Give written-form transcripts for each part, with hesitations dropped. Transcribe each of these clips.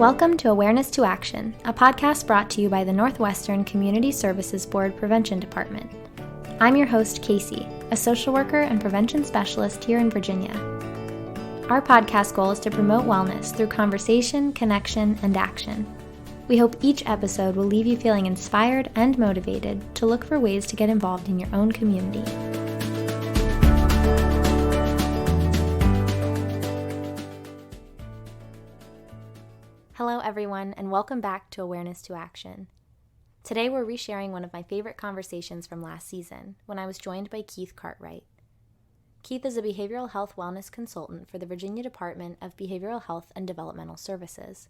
Welcome to Awareness to Action, a podcast brought to you by the Northwestern Community Services Board Prevention Department. I'm your host, Casey, a social worker and prevention specialist here in Virginia. Our podcast goal is to promote wellness through conversation, connection, and action. We hope each episode will leave you feeling inspired and motivated to look for ways to get involved in your own community. Hello everyone, and welcome back to Awareness to Action. Today we're resharing one of my favorite conversations from last season, when I was joined by Keith Cartwright. Keith is a behavioral health wellness consultant for the Virginia Department of Behavioral Health and Developmental Services.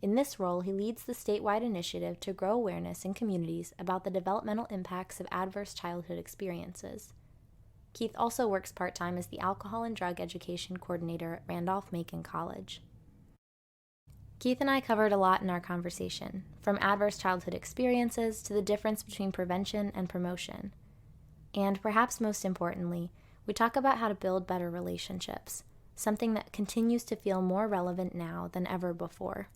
In this role, he leads the statewide initiative to grow awareness in communities about the developmental impacts of adverse childhood experiences. Keith also works part-time as the Alcohol and Drug Education Coordinator at Randolph-Macon College. Keith and I covered a lot in our conversation, from adverse childhood experiences to the difference between prevention and promotion. And perhaps most importantly, we talk about how to build better relationships, something that continues to feel more relevant now than ever before.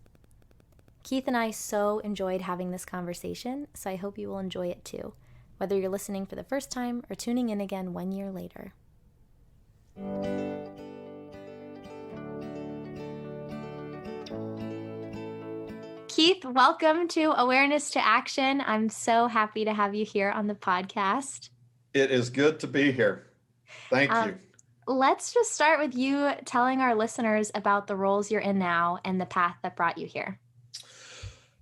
Keith and I so enjoyed having this conversation, so I hope you will enjoy it too, whether you're listening for the first time or tuning in again 1 year later. Keith, welcome to Awareness to Action. I'm so happy to have you here on the podcast. It is good to be here. Thank you. Let's just start with you telling our listeners about the roles you're in now and the path that brought you here.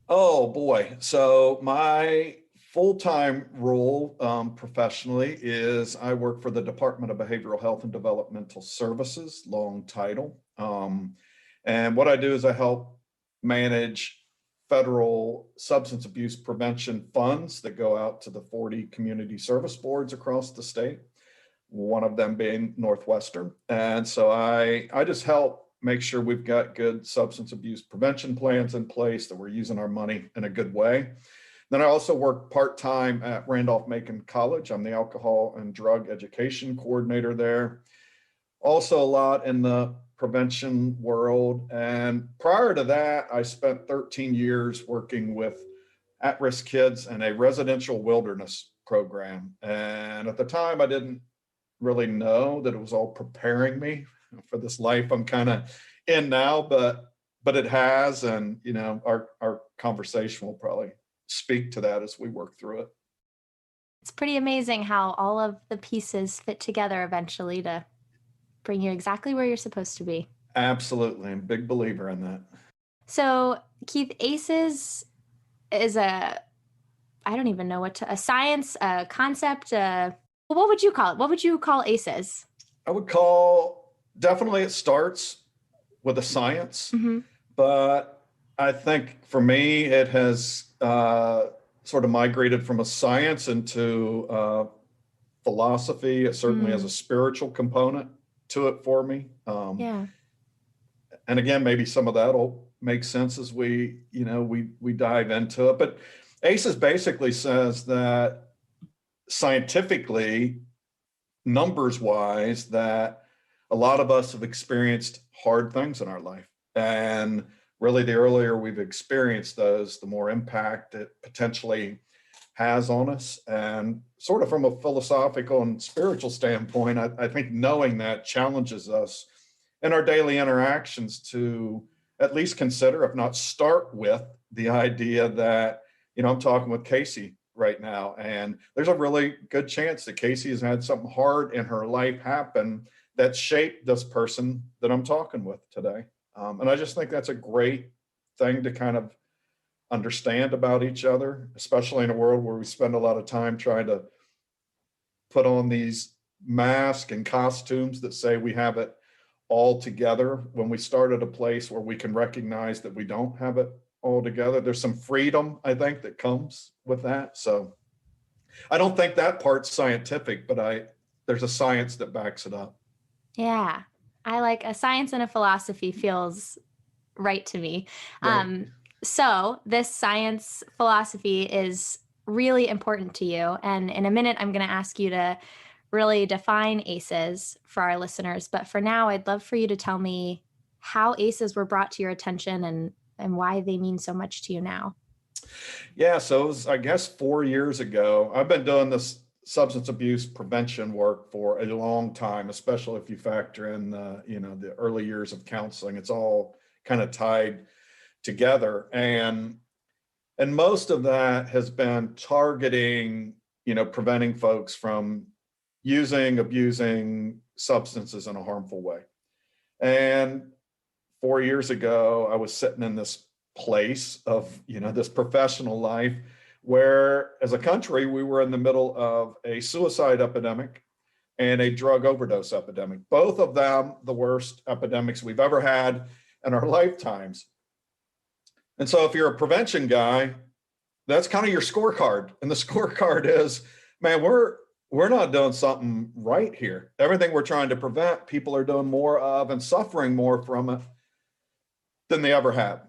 Oh boy. So my full-time role professionally is I work for the Department of Behavioral Health and Developmental Services, long title. And what I do is I help manage federal substance abuse prevention funds that go out to the 40 community service boards across the state, one of them being Northwestern. And so I just help make sure we've got good substance abuse prevention plans in place, that we're using our money in a good way. Then I also work part-time at Randolph-Macon College. I'm the Alcohol and Drug Education Coordinator there. Also a lot in the prevention world. And prior to that, I spent 13 years working with at-risk kids in a residential wilderness program. And at the time, I didn't really know that it was all preparing me for this life I'm kind of in now, but it has. And, you know, our conversation will probably speak to that as we work through it. It's pretty amazing how all of the pieces fit together eventually to bring you exactly where you're supposed to be. Absolutely. I'm a big believer in that. So, Keith, ACES is a science, a concept, what would you call it? What would you call ACES? I would call, definitely it starts with a science, but I think for me, it has sort of migrated from a science into philosophy. It certainly has a spiritual component to it for me. And again, maybe some of that will make sense as we dive into it. But ACES basically says that scientifically, numbers wise, that a lot of us have experienced hard things in our life. And really the earlier we've experienced those, the more impact it potentially has on us. And sort of from a philosophical and spiritual standpoint, I think knowing that challenges us in our daily interactions to at least consider, if not start with, the idea that, I'm talking with Casey right now, and there's a really good chance that Casey has had something hard in her life happen that shaped this person that I'm talking with today. And I just think that's a great thing to kind of understand about each other, especially in a world where we spend a lot of time trying to put on these masks and costumes that say we have it all together, when we start at a place where we can recognize that we don't have it all together. There's some freedom, I think, that comes with that. So I don't think that part's scientific, but there's a science that backs it up. Yeah, I like a science and a philosophy feels right to me. Right. So this science philosophy is really important to you. And in a minute, I'm going to ask you to really define ACEs for our listeners. But for now, I'd love for you to tell me how ACEs were brought to your attention and and why they mean so much to you now. Yeah, so it was, I guess, 4 years ago. I've been doing this substance abuse prevention work for a long time, especially if you factor in the early years of counseling. It's all kind of tied together. And most of that has been targeting, preventing folks from using, abusing substances in a harmful way. And 4 years ago, I was sitting in this place of, this professional life where, as a country, we were in the middle of a suicide epidemic and a drug overdose epidemic, both of them the worst epidemics we've ever had in our lifetimes. And so if you're a prevention guy, that's kind of your scorecard. And the scorecard is, man, we're not doing something right here. Everything we're trying to prevent, people are doing more of and suffering more from it than they ever have.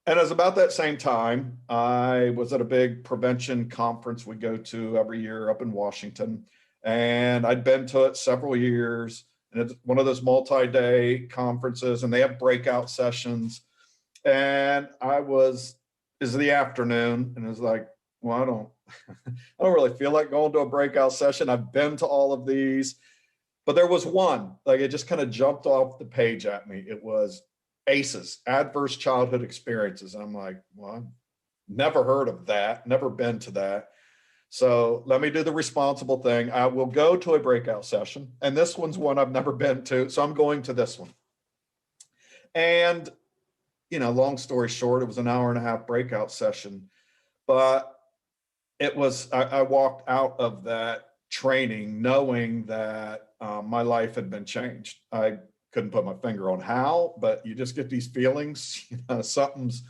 And it was about that same time, I was at a big prevention conference we go to every year up in Washington. And I'd been to it several years. And it's one of those multi-day conferences, and they have breakout sessions. And it's the afternoon, and it was like, well, I don't really feel like going to a breakout session. I've been to all of these, but there was one, like it just kind of jumped off the page at me. It was ACES, Adverse Childhood Experiences. And I'm like, well, I've never heard of that, never been to that. So let me do the responsible thing. I will go to a breakout session, and this one's one I've never been to, so I'm going to this one. And long story short, it was an hour and a half breakout session, but I walked out of that training knowing that my life had been changed. I couldn't put my finger on how, but you just get these feelings, something's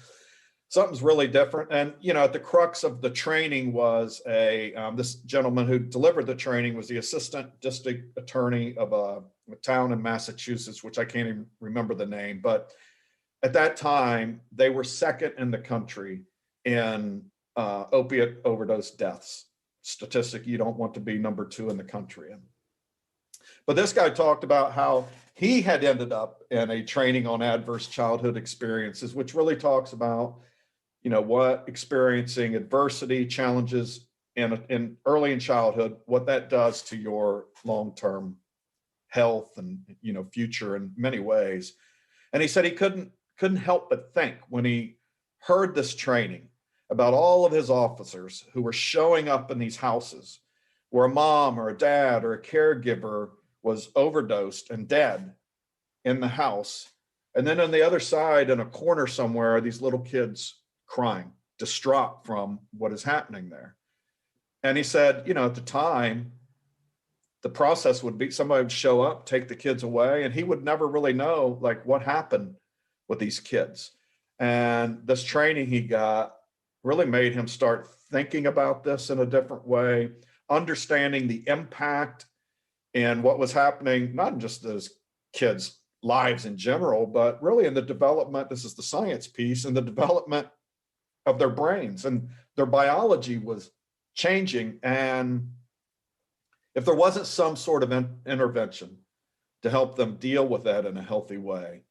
really different. And, at the crux of the training was this gentleman who delivered the training was the assistant district attorney of a town in Massachusetts, which I can't even remember the name, but at that time, they were second in the country in opiate overdose deaths. Statistic you don't want to be number 2 in the country in. But this guy talked about how he had ended up in a training on adverse childhood experiences, which really talks about, what experiencing adversity, challenges in early in childhood, what that does to your long-term health and, future in many ways. And he said he couldn't help but think when he heard this training about all of his officers who were showing up in these houses where a mom or a dad or a caregiver was overdosed and dead in the house. And then on the other side, in a corner somewhere, are these little kids crying, distraught from what is happening there. And he said, at the time, the process would be somebody would show up, take the kids away, and he would never really know what happened with these kids. And this training he got really made him start thinking about this in a different way, understanding the impact and what was happening, not in just those kids' lives in general, but really in the development, this is the science piece, and the development of their brains, and their biology was changing. And if there wasn't some sort of intervention to help them deal with that in a healthy way,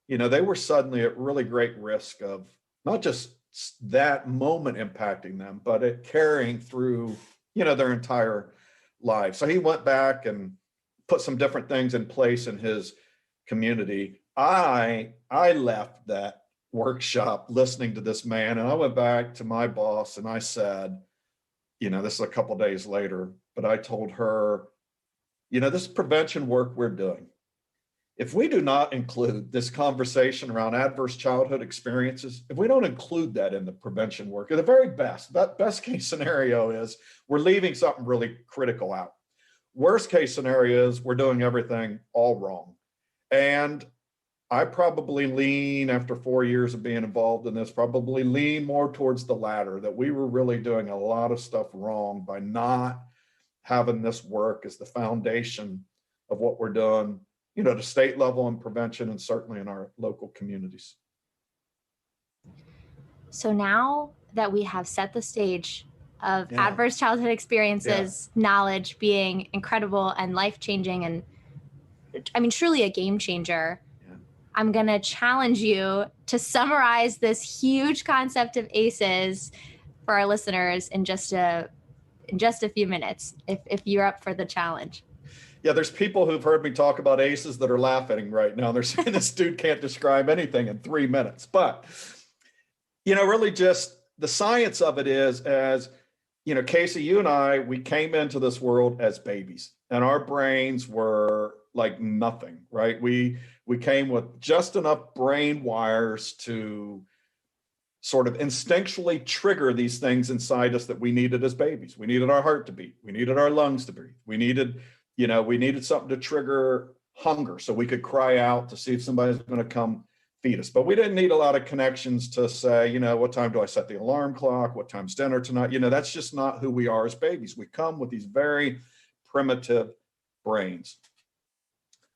they were suddenly at really great risk of not just that moment impacting them, but it carrying through, their entire life. So he went back and put some different things in place in his community. I left that workshop listening to this man, and I went back to my boss and I said, this is a couple of days later, but I told her, this prevention work we're doing, if we do not include this conversation around adverse childhood experiences, if we don't include that in the prevention work, at the very best case scenario is we're leaving something really critical out. Worst case scenario is we're doing everything all wrong. And I probably lean, after 4 years of being involved in this, probably lean more towards the latter, that we were really doing a lot of stuff wrong by not having this work as the foundation of what we're doing, to state level in prevention and certainly in our local communities. So now that we have set the stage of adverse childhood experiences, knowledge being incredible and life-changing, and truly a game changer, I'm going to challenge you to summarize this huge concept of ACEs for our listeners in just a few minutes, if you're up for the challenge. Yeah, there's people who've heard me talk about ACEs that are laughing right now. They're saying this dude can't describe anything in 3 minutes. But, really just the science of it is, as, Casey, you and I, we came into this world as babies and our brains were like nothing, right? We came with just enough brain wires to sort of instinctually trigger these things inside us that we needed as babies. We needed our heart to beat. We needed our lungs to breathe. We needed something to trigger hunger so we could cry out to see if somebody's going to come feed us. But we didn't need a lot of connections to say, what time do I set the alarm clock? What time's dinner tonight? That's just not who we are as babies. We come with these very primitive brains.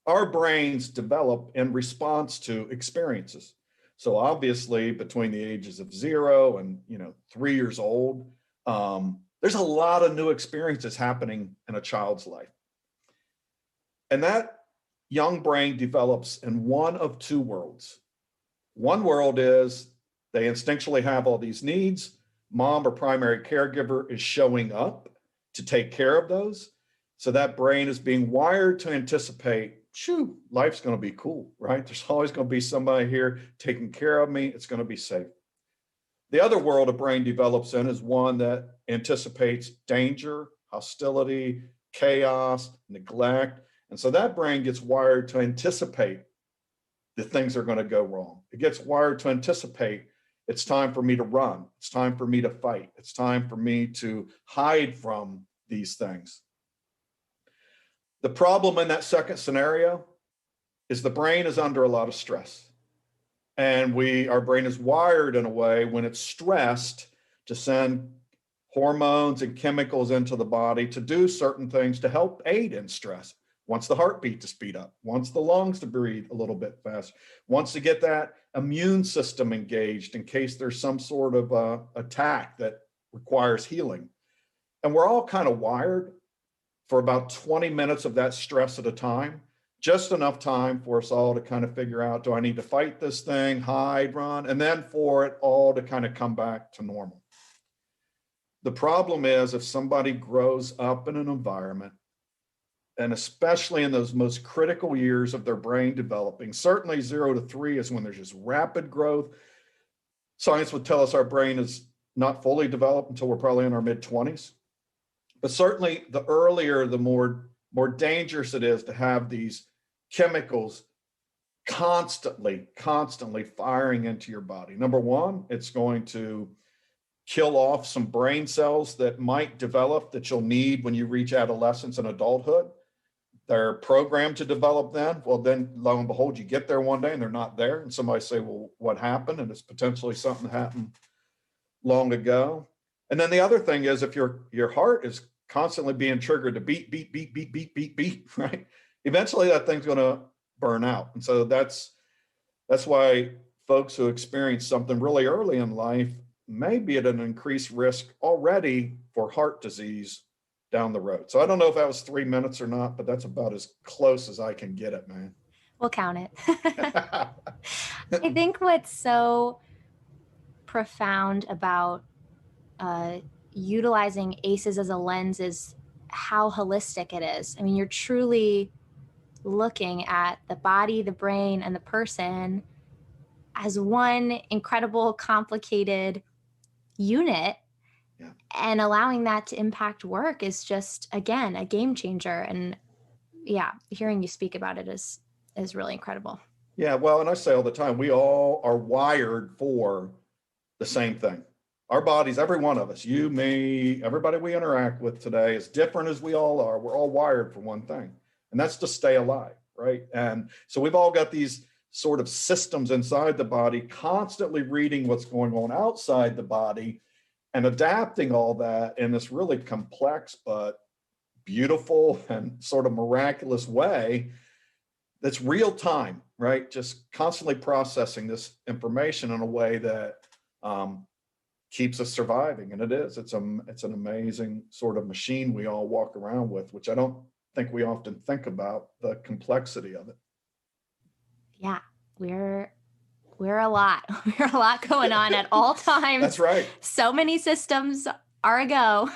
Our brains develop in response to experiences. So obviously between the ages of 0 and 3 years old, there's a lot of new experiences happening in a child's life. And that young brain develops in one of two worlds. One world is they instinctually have all these needs. Mom or primary caregiver is showing up to take care of those. So that brain is being wired to anticipate, life's going to be cool, right? There's always going to be somebody here taking care of me. It's going to be safe. The other world a brain develops in is one that anticipates danger, hostility, chaos, neglect. And so that brain gets wired to anticipate that things are going to go wrong. It gets wired to anticipate it's time for me to run. It's time for me to fight. It's time for me to hide from these things. The problem in that second scenario is the brain is under a lot of stress. And our brain is wired in a way when it's stressed to send hormones and chemicals into the body to do certain things to help aid in stress. Wants the heartbeat to speed up, wants the lungs to breathe a little bit faster, wants to get that immune system engaged in case there's some sort of attack that requires healing. And we're all kind of wired for about 20 minutes of that stress at a time, just enough time for us all to kind of figure out, do I need to fight this thing, hide, run, and then for it all to kind of come back to normal. The problem is if somebody grows up in an environment, and especially in those most critical years of their brain developing, certainly 0 to 3 is when there's just rapid growth. Science would tell us our brain is not fully developed until we're probably in our mid-20s. But certainly the earlier, the more dangerous it is to have these chemicals constantly firing into your body. Number one, it's going to kill off some brain cells that might develop that you'll need when you reach adolescence and adulthood. They're programmed to develop then. Well, then lo and behold, you get there one day and they're not there. And somebody say, well, what happened? And it's potentially something that happened long ago. And then the other thing is if your heart is constantly being triggered to beat, right? Eventually that thing's going to burn out. And so that's why folks who experience something really early in life may be at an increased risk already for heart disease down the road. So I don't know if that was 3 minutes or not, but that's about as close as I can get it, man. We'll count it. I think what's so profound about utilizing ACEs as a lens is how holistic it is. I mean, you're truly looking at the body, the brain, and the person as one incredible, complicated unit. Yeah. And allowing that to impact work is just, again, a game changer. And yeah, hearing you speak about it is really incredible. Yeah, well, and I say all the time, we all are wired for the same thing. Our bodies, every one of us, you, me, everybody we interact with today, as different as we all are, we're all wired for one thing, and that's to stay alive, right? And so we've all got these sort of systems inside the body, constantly reading what's going on outside the body and adapting all that in this really complex but beautiful and sort of miraculous way that's real time, right? Just constantly processing this information in a way that keeps us surviving. And it's an amazing sort of machine we all walk around with, which I don't think we often think about the complexity of it. Yeah. we're a lot. We're a lot going on at all times. That's right. So many systems are a go.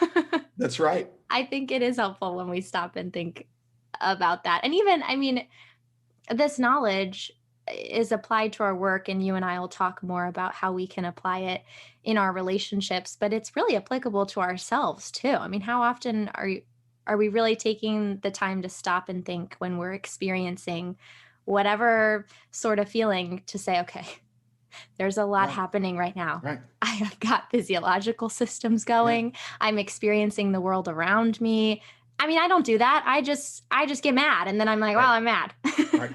That's right. I think it is helpful when we stop and think about that. And even, I mean, this knowledge is applied to our work, and you and I will talk more about how we can apply it in our relationships, but it's really applicable to ourselves too. I mean, how often are we really taking the time to stop and think when we're experiencing whatever sort of feeling to say, okay, there's a lot happening right now. Right. I have got physiological systems going. Yeah. I'm experiencing the world around me. I mean, I don't do that. I just get mad, and then I'm like, well, I'm mad. Right.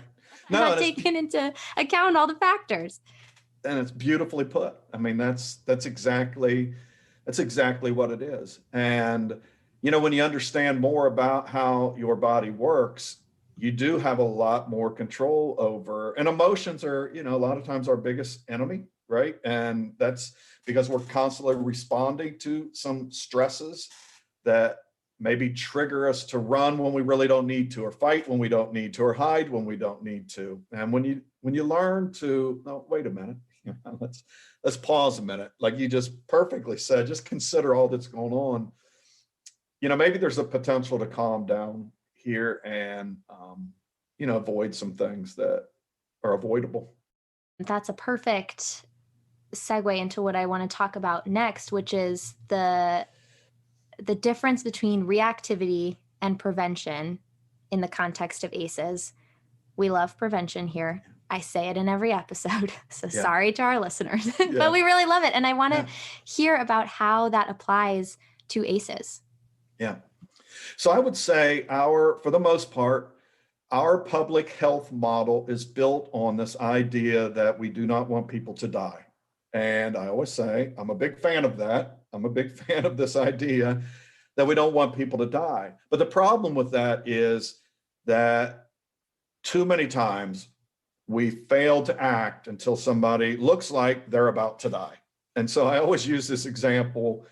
I'm not taking into account all the factors. And it's beautifully put. I mean, that's exactly what it is. And when you understand more about how your body works, you do have a lot more control over. And emotions are, a lot of times our biggest enemy, right? And that's because we're constantly responding to some stresses that maybe trigger us to run when we really don't need to, or fight when we don't need to, or hide when we don't need to. And when you learn to, no, wait a minute, let's pause a minute. Like you just perfectly said, just consider all that's going on. Maybe there's a potential to calm down here and, avoid some things that are avoidable. That's a perfect segue into what I want to talk about next, which is the difference between reactivity and prevention in the context of ACEs. We love prevention here. I say it in every episode, so sorry to our listeners, but we really love it. And I want to hear about how that applies to ACEs. Yeah. So I would say for the most part, our public health model is built on this idea that we do not want people to die. And I always say, I'm a big fan of that. I'm a big fan of this idea that we don't want people to die. But the problem with that is that too many times we fail to act until somebody looks like they're about to die. And so I always use this example,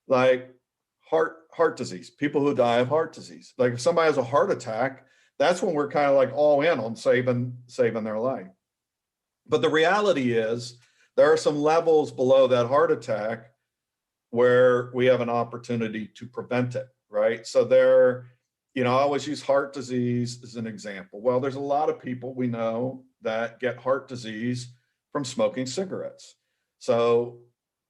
like heart disease, people who die of heart disease. Like if somebody has a heart attack, that's when we're kind of like all in on saving their life. But the reality is there are some levels below that heart attack where we have an opportunity to prevent it, right? So I always use heart disease as an example. Well, there's a lot of people we know that get heart disease from smoking cigarettes. So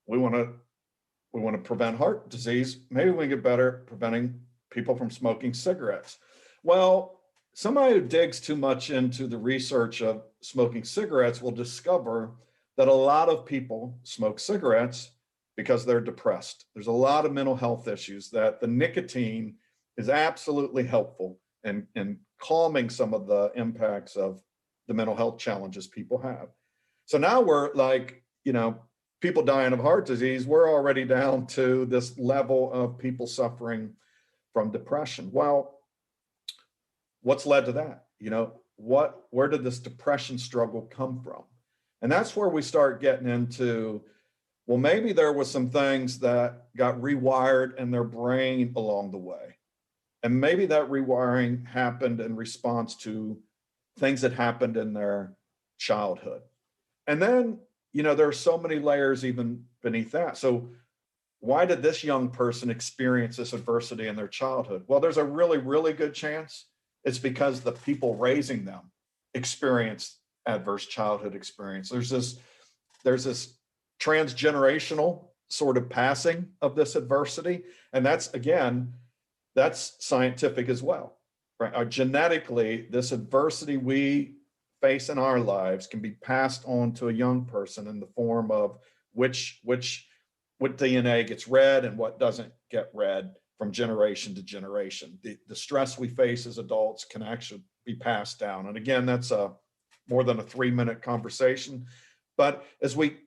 we want to prevent heart disease. Maybe we can get better at preventing people from smoking cigarettes. Well, somebody who digs too much into the research of smoking cigarettes will discover that a lot of people smoke cigarettes because they're depressed. There's a lot of mental health issues that the nicotine is absolutely helpful in calming some of the impacts of the mental health challenges people have. So now we're like, people dying of heart disease, we're already down to this level of people suffering from depression. Well, what's led to that? Where did this depression struggle come from? And that's where we start getting into, well, maybe there was some things that got rewired in their brain along the way. And maybe that rewiring happened in response to things that happened in their childhood. And then, there are so many layers even beneath that. So why did this young person experience this adversity in their childhood? Well, there's a really, really good chance it's because the people raising them experienced adverse childhood experience. There's this transgenerational sort of passing of this adversity. And that's scientific as well, right? Genetically, this adversity we face in our lives can be passed on to a young person in the form of which DNA gets read and what doesn't get read from generation to generation. The stress we face as adults can actually be passed down. And again, that's more than a 3-minute conversation. But as we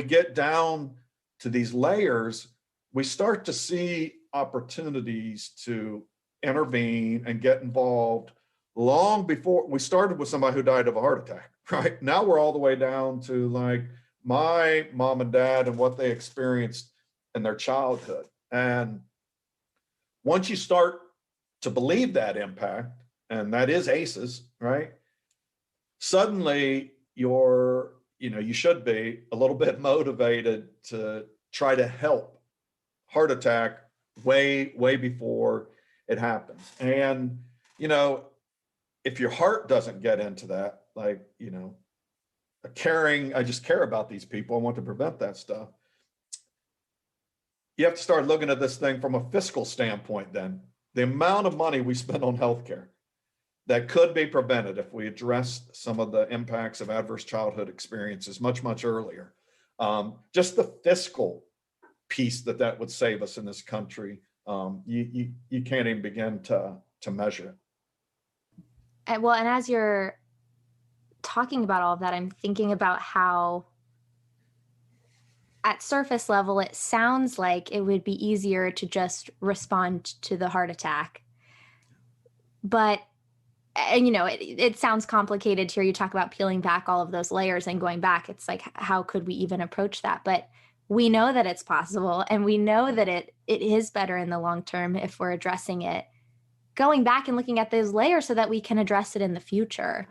get down to these layers, we start to see opportunities to intervene and get involved long before we started with somebody who died of a heart attack, right? Now we're all the way down to like my mom and dad and what they experienced in their childhood. And once you start to believe that impact, and that is ACEs, right? Suddenly you should be a little bit motivated to try to help heart attack way before it happens. And, if your heart doesn't get into that, like, I just care about these people. I want to prevent that stuff. You have to start looking at this thing from a fiscal standpoint then. The amount of money we spend on healthcare that could be prevented if we addressed some of the impacts of adverse childhood experiences much earlier. Just the fiscal piece that would save us in this country, you can't even begin to measure it. And as you're talking about all of that, I'm thinking about how at surface level, it sounds like it would be easier to just respond to the heart attack. But, it sounds complicated here. You talk about peeling back all of those layers and going back. It's like, how could we even approach that? But we know that it's possible, and we know that it is better in the long term if we're addressing it, going back and looking at those layers so that we can address it in the future.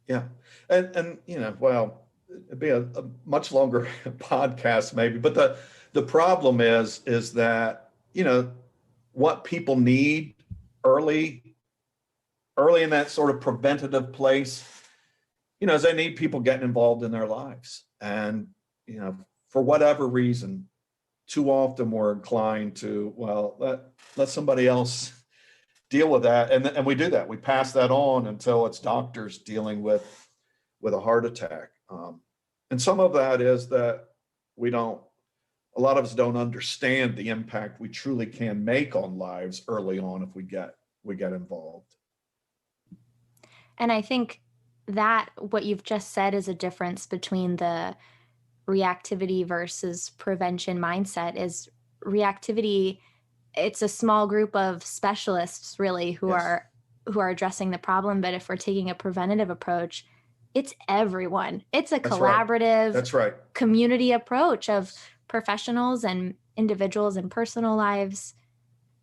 Yeah. And it'd be a much longer podcast maybe, but the problem is that, what people need early in that sort of preventative place, is they need people getting involved in their lives. And, for whatever reason, too often we're inclined to, let somebody else deal with that. And we do that. We pass that on until it's doctors dealing with a heart attack. And some of that is that a lot of us don't understand the impact we truly can make on lives early on if we get involved. And I think that what you've just said is a difference between the reactivity versus prevention mindset. Is reactivity, it's a small group of specialists really who Yes. are addressing the problem. But if we're taking a preventative approach, it's everyone. It's a That's right. collaborative That's right. community approach of professionals and individuals and personal lives,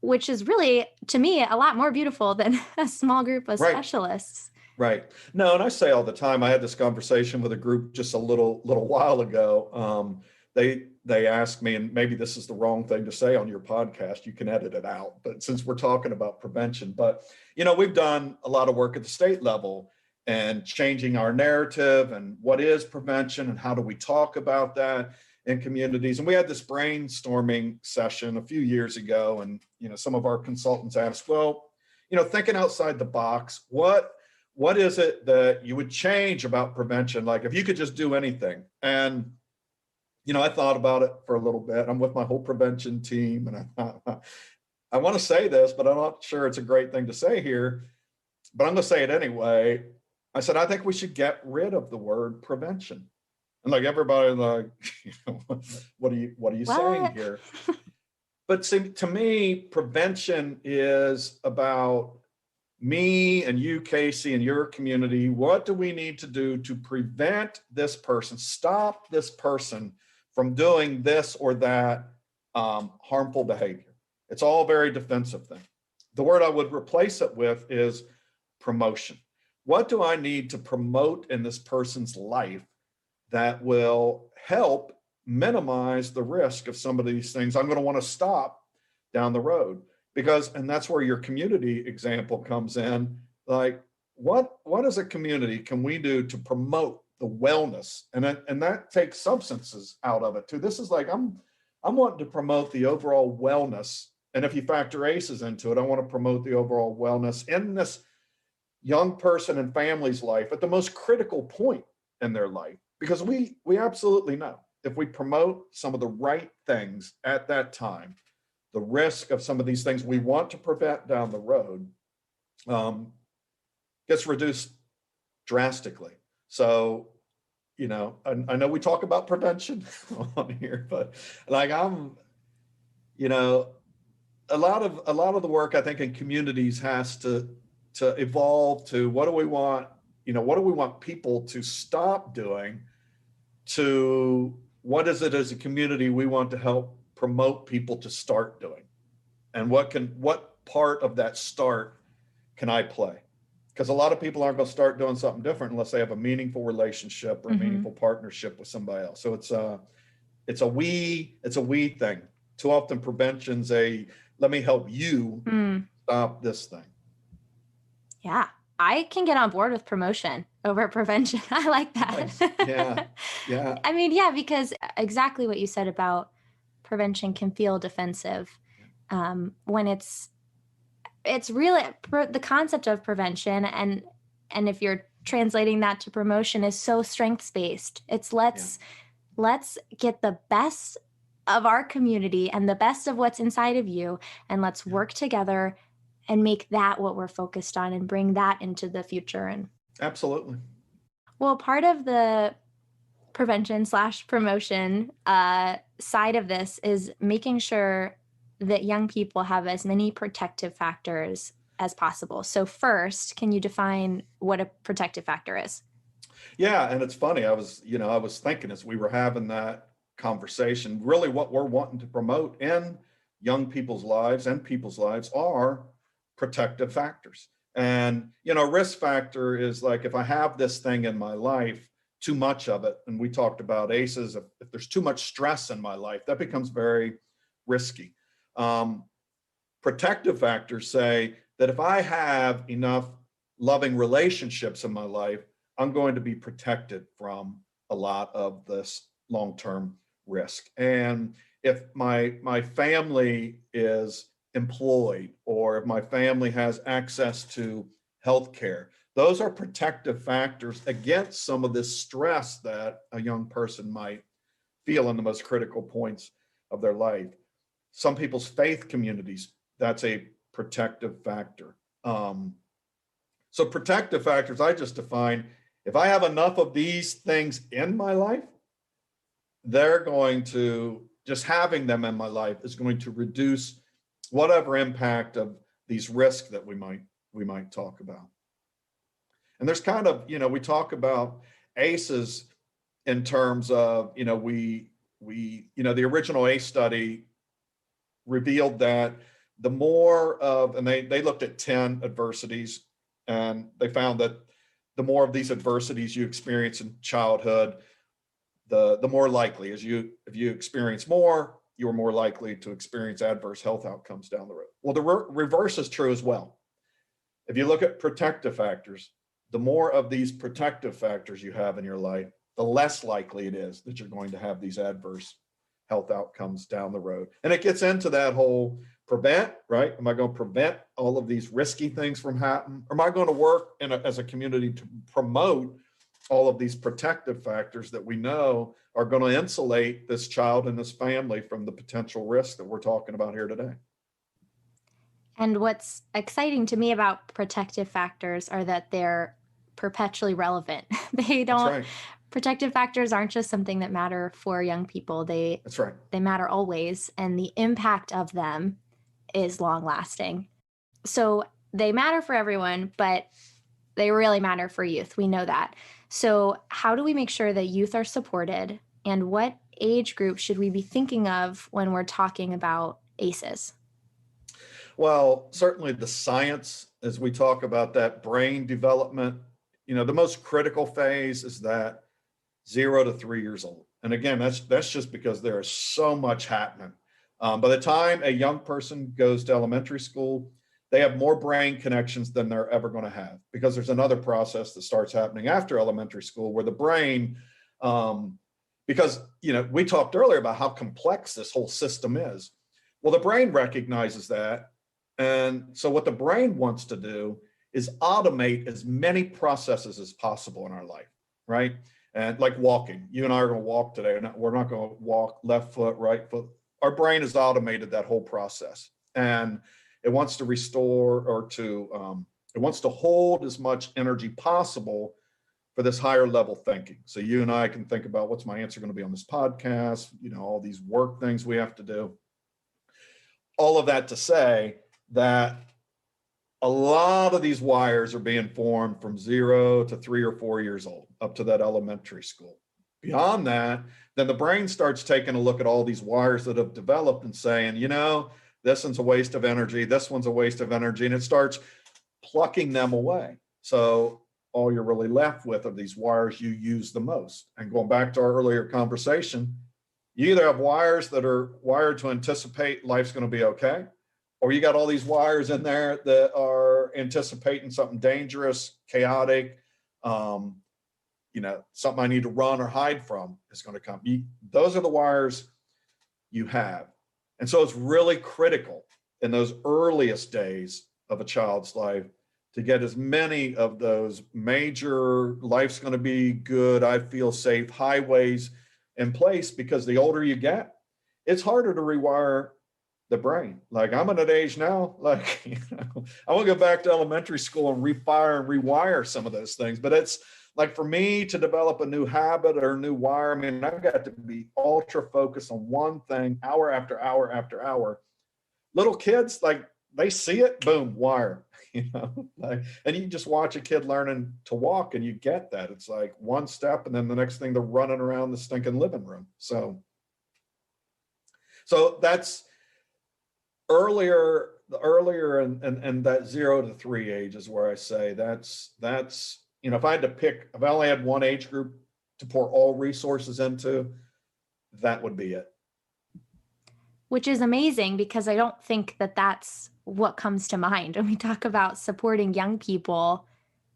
which is really, to me, a lot more beautiful than a small group of Right. specialists. Right. No, and I say all the time, I had this conversation with a group just a little while ago. They asked me, and maybe this is the wrong thing to say on your podcast, you can edit it out, but since we're talking about prevention, but we've done a lot of work at the state level and changing our narrative and what is prevention and how do we talk about that in communities. And we had this brainstorming session a few years ago, and some of our consultants asked, thinking outside the box, what is it that you would change about prevention? Like if you could just do anything. And, I thought about it for a little bit. I'm with my whole prevention team, and I want to say this, but I'm not sure it's a great thing to say here, but I'm going to say it anyway. I said, I think we should get rid of the word prevention. And like everybody, what are you saying here? But see, to me, prevention is about me and you, Casey, and your community. What do we need to do to prevent this person, stop this person from doing this or that harmful behavior? It's all a very defensive thing. The word I would replace it with is promotion. What do I need to promote in this person's life that will help minimize the risk of some of these things I'm going to want to stop down the road? And that's where your community example comes in. Like, what as a community can we do to promote the wellness? And that takes substances out of it too. This is like, I'm wanting to promote the overall wellness. And if you factor ACEs into it, I want to promote the overall wellness in this young person and family's life at the most critical point in their life. Because we absolutely know if we promote some of the right things at that time, the risk of some of these things we want to prevent down the road gets reduced drastically. So, I know we talk about prevention on here, but like a lot of the work I think in communities has to evolve to what do we want people to stop doing, to what is it as a community we want to help promote people to start doing, and what part of that start can I play? because a lot of people aren't going to start doing something different unless they have a meaningful relationship or a meaningful partnership with somebody else. So it's a we thing. Too often prevention's let me help you stop this thing. Yeah, I can get on board with promotion over prevention. I like that. Nice. Yeah. I mean, yeah, because exactly what you said about prevention can feel defensive when it's really the concept of prevention, and if you're translating that to promotion, is so strengths based. It's let's get the best of our community and the best of what's inside of you, and let's work together and make that what we're focused on and bring that into the future. And absolutely. Well, part of the prevention/promotion side of this is making sure that young people have as many protective factors as possible. So first, can you define what a protective factor is? Yeah, and it's funny. I was thinking as we were having that conversation, really what we're wanting to promote in young people's lives and people's lives are protective factors. And, risk factor is like, if I have this thing in my life, too much of it, and we talked about ACEs, if there's too much stress in my life, that becomes very risky. Protective factors say that if I have enough loving relationships in my life, I'm going to be protected from a lot of this long-term risk. And if my family is employed, or if my family has access to healthcare, those are protective factors against some of this stress that a young person might feel in the most critical points of their life. Some people's faith communities, that's a protective factor. So protective factors, I just define, if I have enough of these things in my life, they're going to, just having them in my life is going to reduce whatever impact of these risks that we might talk about. And there's kind of, we talk about ACEs in terms of, the original ACE study revealed that the more of, and they looked at 10 adversities, and they found that the more of these adversities you experience in childhood, the more likely, if you experience more, you're more likely to experience adverse health outcomes down the road. Well, the reverse is true as well. If you look at protective factors, the more of these protective factors you have in your life, the less likely it is that you're going to have these adverse health outcomes down the road. And it gets into that whole prevent, right? Am I going to prevent all of these risky things from happening? Or am I going to work as a community to promote all of these protective factors that we know are going to insulate this child and this family from the potential risk that we're talking about here today? And what's exciting to me about protective factors are that they're perpetually relevant. Protective factors aren't just something that matter for young people. That's right. They matter always, and the impact of them is long lasting. So they matter for everyone, but they really matter for youth. We know that. So how do we make sure that youth are supported, and what age group should we be thinking of when we're talking about ACEs? Well, certainly the science, as we talk about that brain development, the most critical phase is that 0 to 3 years old. And again, that's just because there is so much happening. By the time a young person goes to elementary school, they have more brain connections than they're ever going to have, because there's another process that starts happening after elementary school where the brain, because, we talked earlier about how complex this whole system is. Well, the brain recognizes that. And so what the brain wants to do is automate as many processes as possible in our life, right? And like walking, you and I are going to walk today, and we're not going to walk left foot, right foot. Our brain has automated that whole process, and it wants to restore it wants to hold as much energy possible for this higher level thinking. So you and I can think about, what's my answer going to be on this podcast? All these work things we have to do. All of that to say that a lot of these wires are being formed from 0 to 3 or 4 years old, up to that elementary school. Beyond that, then the brain starts taking a look at all these wires that have developed and saying, this one's a waste of energy, this one's a waste of energy, and it starts plucking them away. So all you're really left with are these wires you use the most. And going back to our earlier conversation, you either have wires that are wired to anticipate life's going to be okay, or you got all these wires in there that are anticipating something dangerous, chaotic, something I need to run or hide from is going to come. Those are the wires you have. And so it's really critical in those earliest days of a child's life to get as many of those major life's going to be good, I feel safe highways in place, because the older you get, it's harder to rewire the brain. Like I'm at an age now, like, I want to go back to elementary school and refire and rewire some of those things. But it's like for me to develop a new habit or a new wire, I mean, I've got to be ultra focused on one thing, hour after hour after hour. Little kids, like they see it, boom, wire, like, and you just watch a kid learning to walk and you get that. It's like one step and then the next thing they're running around the stinking living room. So that's earlier and that 0 to 3 age is where I say that's if I had to pick, if I only had one age group to pour all resources into, that would be it. Which is amazing, because I don't think that that's what comes to mind when we talk about supporting young people.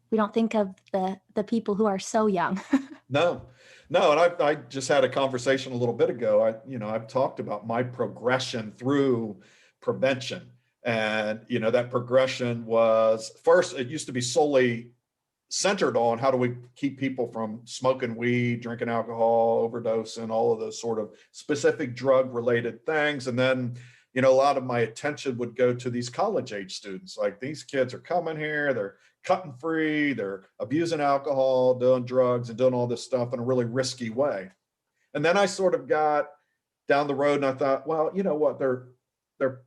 We don't think of the people who are so young. No. And I just had a conversation a little bit ago. I've talked about my progression through prevention, and that progression was, first, it used to be solely centered on how do we keep people from smoking weed, drinking alcohol, overdosing, all of those sort of specific drug related things. And then, a lot of my attention would go to these college age students. Like, these kids are coming here, they're cutting free, they're abusing alcohol, doing drugs, and doing all this stuff in a really risky way. And then I sort of got down the road and I thought, well, you know what, they're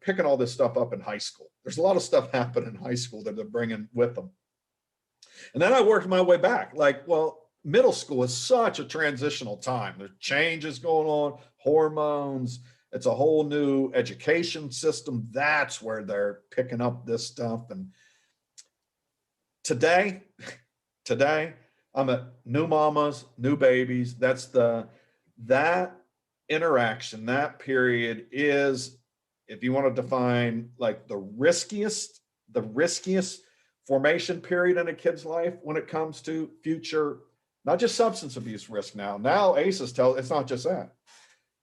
picking all this stuff up in high school. There's a lot of stuff happening in high school that they're bringing with them. And then I worked my way back. Like, well, middle school is such a transitional time. There's changes going on, hormones. It's a whole new education system. That's where they're picking up this stuff. And today, I'm at new mamas, new babies. That interaction, that period is, if you want to define like the riskiest formation period in a kid's life when it comes to future, not just substance abuse risk. Now ACES tell it's not just that.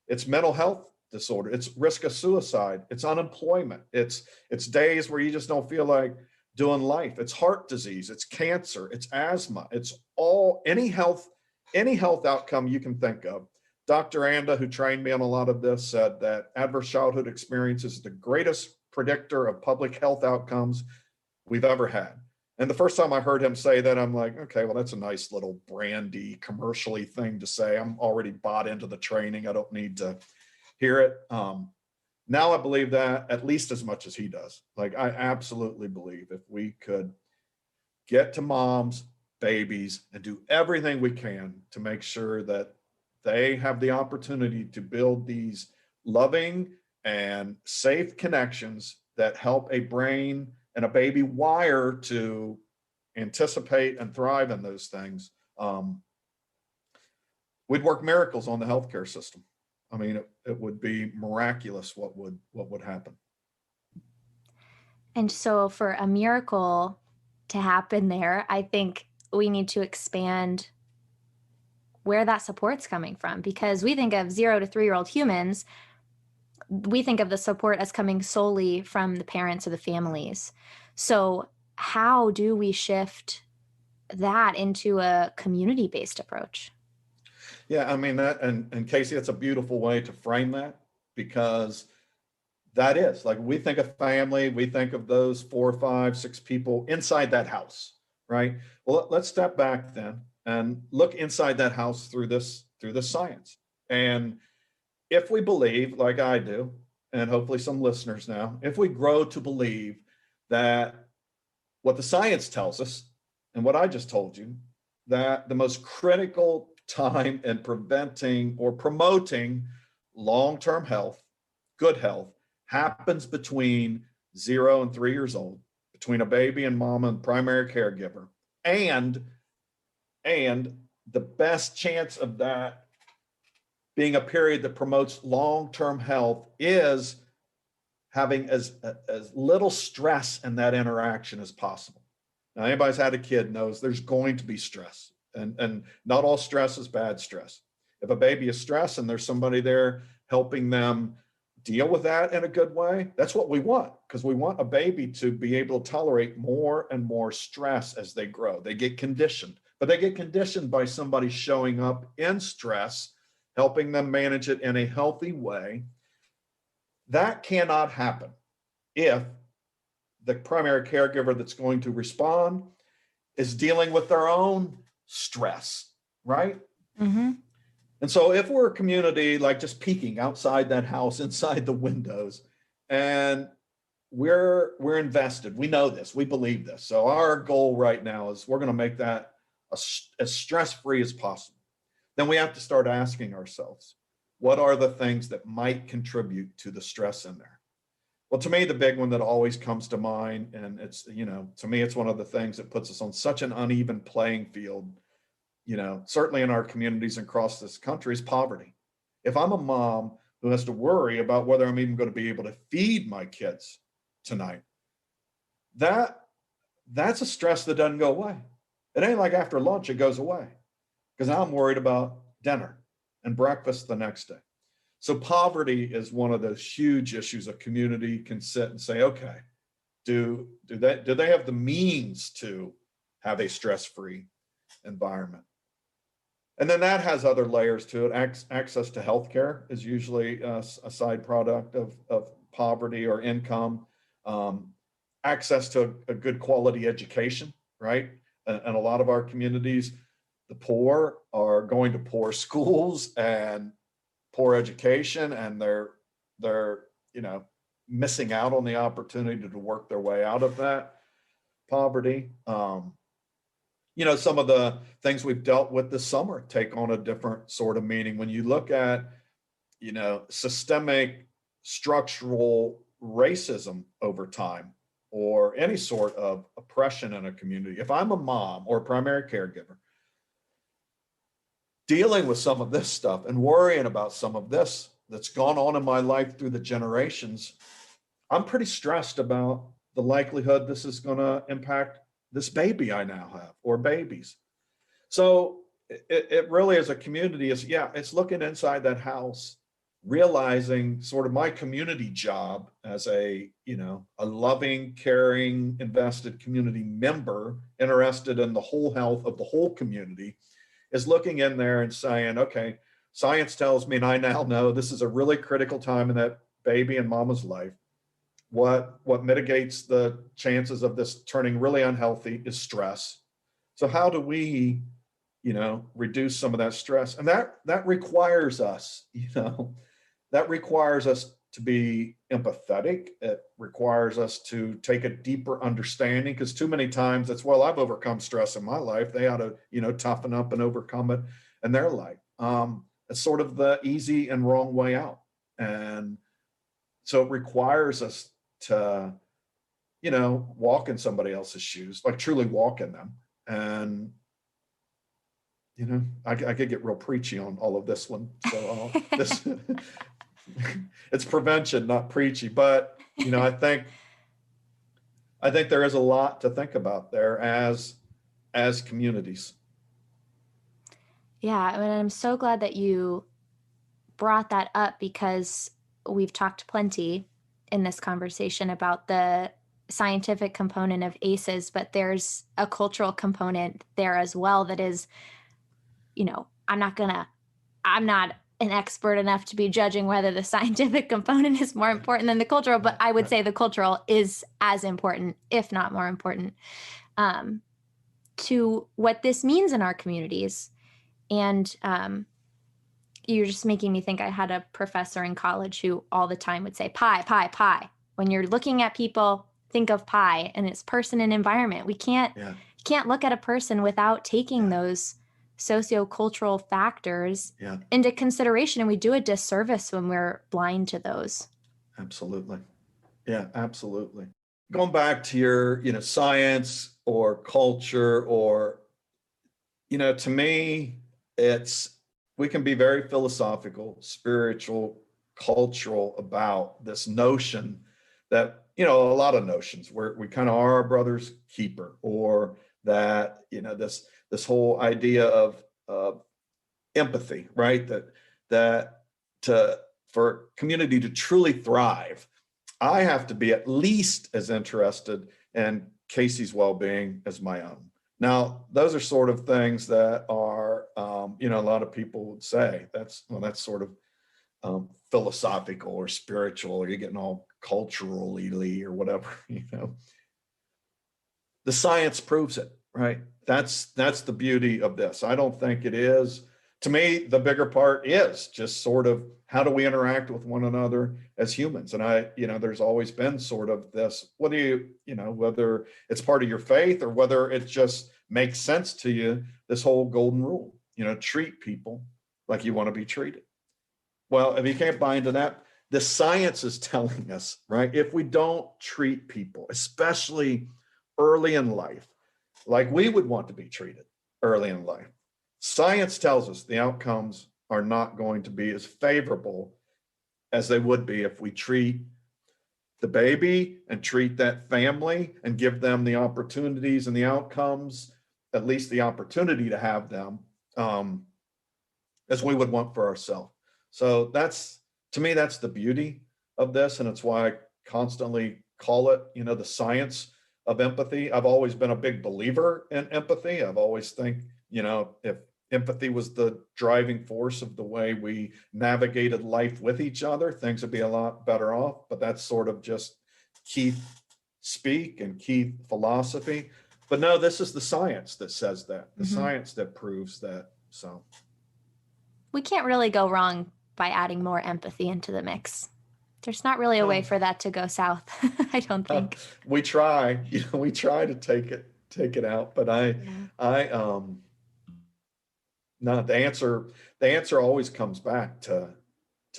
It's mental health disorder. It's risk of suicide. It's unemployment. It's days where you just don't feel like doing life. It's heart disease. It's cancer. It's asthma. It's any health outcome you can think of. Dr. Anda, who trained me on a lot of this, said that adverse childhood experience is the greatest predictor of public health outcomes we've ever had. And the first time I heard him say that, I'm like, okay, well, that's a nice little brandy, commercially thing to say. I'm already bought into the training. I don't need to hear it. Now I believe that at least as much as he does. Like, I absolutely believe if we could get to moms, babies, and do everything we can to make sure that they have the opportunity to build these loving and safe connections that help a brain and a baby wire to anticipate and thrive in those things, we'd work miracles on the healthcare system. I mean, it would be miraculous what would happen. And so for a miracle to happen there, I think we need to expand where that support's coming from, because we think of 0 to 3-year-old humans, we think of the support as coming solely from the parents or the families. So how do we shift that into a community-based approach? Yeah, I mean, that, and Casey, that's a beautiful way to frame that, because that is, like, we think of family, we think of those 4, 5, 6 people inside that house, right? Well, let's step back then and look inside that house through this science. And if we believe, like I do, and hopefully some listeners now, if we grow to believe that what the science tells us and what I just told you, that the most critical time in preventing or promoting long-term health, good health, happens between 0 and 3 years old, between a baby and mama and primary caregiver. And the best chance of that being a period that promotes long-term health is having as little stress in that interaction as possible. Now, anybody's had a kid knows there's going to be stress, and not all stress is bad stress. If a baby is stressed and there's somebody there helping them deal with that in a good way, that's what we want, because we want a baby to be able to tolerate more and more stress as they grow. They get conditioned, but they get conditioned by somebody showing up in stress, helping them manage it in a healthy way. That cannot happen if the primary caregiver that's going to respond is dealing with their own stress, right? Mm-hmm. And so if we're a community like just peeking outside that house, inside the windows, and we're invested, we know this, we believe this. So our goal right now is we're going to make that as stress-free as possible. Then we have to start asking ourselves, what are the things that might contribute to the stress in there? Well, to me, the big one that always comes to mind, and it's, to me, it's one of the things that puts us on such an uneven playing field, certainly in our communities and across this country, is poverty. If I'm a mom who has to worry about whether I'm even going to be able to feed my kids tonight, that's a stress that doesn't go away. It ain't like after lunch, it goes away, because now I'm worried about dinner and breakfast the next day. So poverty is one of those huge issues a community can sit and say, okay, do they have the means to have a stress-free environment? And then that has other layers to it. Access to healthcare is usually a side product of poverty or income. Access to a good quality education, right? And a lot of our communities, the poor are going to poor schools and poor education, and they're missing out on the opportunity to work their way out of that poverty. Some of the things we've dealt with this summer take on a different sort of meaning. When you look at, systemic structural racism over time, or any sort of oppression in a community, if I'm a mom or a primary caregiver, dealing with some of this stuff and worrying about some of this that's gone on in my life through the generations, I'm pretty stressed about the likelihood this is going to impact this baby I now have, or babies. So it really, as a community, it's looking inside that house, realizing sort of my community job as a loving, caring, invested community member, interested in the whole health of the whole community, is looking in there and saying, okay, science tells me, and I now know this is a really critical time in that baby and mama's life. What mitigates the chances of this turning really unhealthy is stress. So how do we, reduce some of that stress? And that requires us, that requires us to be empathetic. It requires us to take a deeper understanding, because too many times it's, well, I've overcome stress in my life, they ought to, toughen up and overcome it in their life. It's sort of the easy and wrong way out. And so it requires us to, walk in somebody else's shoes, like truly walk in them. And, I could get real preachy on all of this one. So it's prevention, not preachy, but, I think there is a lot to think about there as communities. Yeah, I mean, I'm so glad that you brought that up, because we've talked plenty in this conversation about the scientific component of ACEs, but there's a cultural component there as well that is, I'm not an expert enough to be judging whether the scientific component is more important than the cultural, but I would say the cultural is as important, if not more important, to what this means in our communities. And you're just making me think. I had a professor in college who all the time would say, pie, pie, pie. When you're looking at people, think of pie, and it's person and environment. We can't look at a person without taking those sociocultural factors into consideration. And we do a disservice when we're blind to those. Absolutely. Yeah, absolutely. going back to your, science or culture or, to me, we can be very philosophical, spiritual, cultural about this notion that, a lot of notions where we kind of are our brother's keeper, or that, this whole idea of empathy, right? For community to truly thrive, I have to be at least as interested in Casey's well-being as my own. Now, those are sort of things that are, a lot of people would say that's sort of philosophical or spiritual, or you're getting all culturally or whatever, The science proves it, right? That's the beauty of this. I don't think it is. To me, the bigger part is just sort of how do we interact with one another as humans? And there's always been sort of this, whether whether it's part of your faith or whether it just makes sense to you, this whole golden rule, treat people like you want to be treated. Well, if you can't buy into that, the science is telling us, right? If we don't treat people, especially early in life, like we would want to be treated early in life, science tells us the outcomes are not going to be as favorable as they would be if we treat the baby and treat that family and give them the opportunities and the outcomes, at least the opportunity to have them, as we would want for ourselves. So to me, that's the beauty of this. And it's why I constantly call it, the science of empathy. I've always been a big believer in empathy. I've always think, if empathy was the driving force of the way we navigated life with each other, things would be a lot better off. But that's sort of just Keith speak and Keith philosophy. But no, this is the science that says that, the science that proves that. So we can't really go wrong by adding more empathy into the mix. There's not really a way for that to go south, I don't think. We try, we try to take it out, but no, the answer always comes back to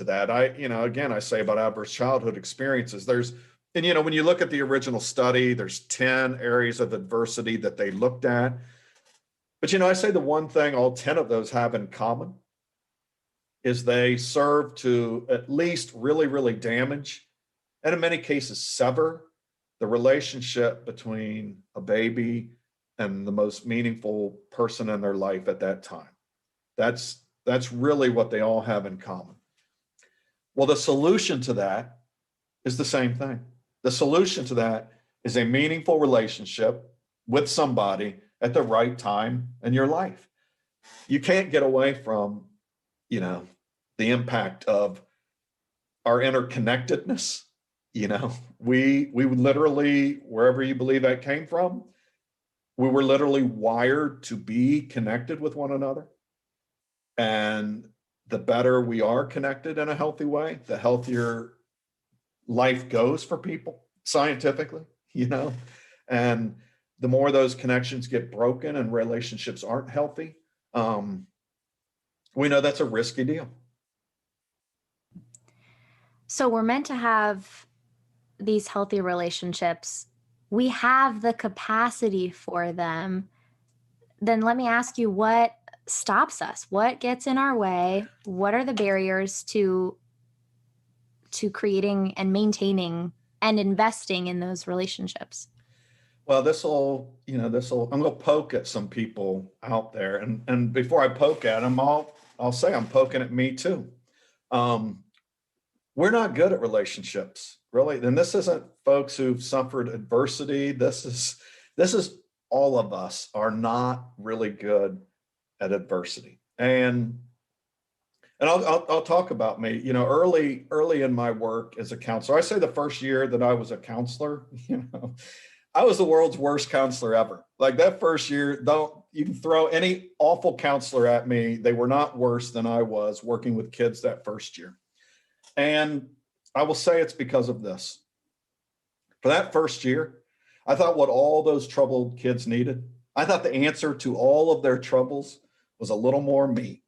that. Again, I say about adverse childhood experiences, when you look at the original study, there's 10 areas of adversity that they looked at. But, I say the one thing all 10 of those have in common is they serve to at least really, really damage, and in many cases sever, the relationship between a baby and the most meaningful person in their life at that time. That's really what they all have in common. Well, the solution to that is the same thing. The solution to that is a meaningful relationship with somebody at the right time in your life. You can't get away from, the impact of our interconnectedness. We literally, wherever you believe that came from, we were literally wired to be connected with one another. And the better we are connected in a healthy way, the healthier life goes for people scientifically, and the more those connections get broken and relationships aren't healthy, we know that's a risky deal. So we're meant to have these healthy relationships. We have the capacity for them. Then let me ask you, what stops us? What gets in our way? What are the barriers to creating and maintaining and investing in those relationships? Well, I'm going to poke at some people out there. And before I poke at them, I'll say I'm poking at me too. We're not good at relationships, really. And this isn't folks who've suffered adversity. This is all of us are not really good at adversity. And I'll talk about me, early in my work as a counselor. I say the first year that I was a counselor, I was the world's worst counselor ever. Like that first year, you can throw any awful counselor at me. They were not worse than I was working with kids that first year. And I will say it's because of this. For that first year, I thought what all those troubled kids needed, I thought the answer to all of their troubles was a little more me.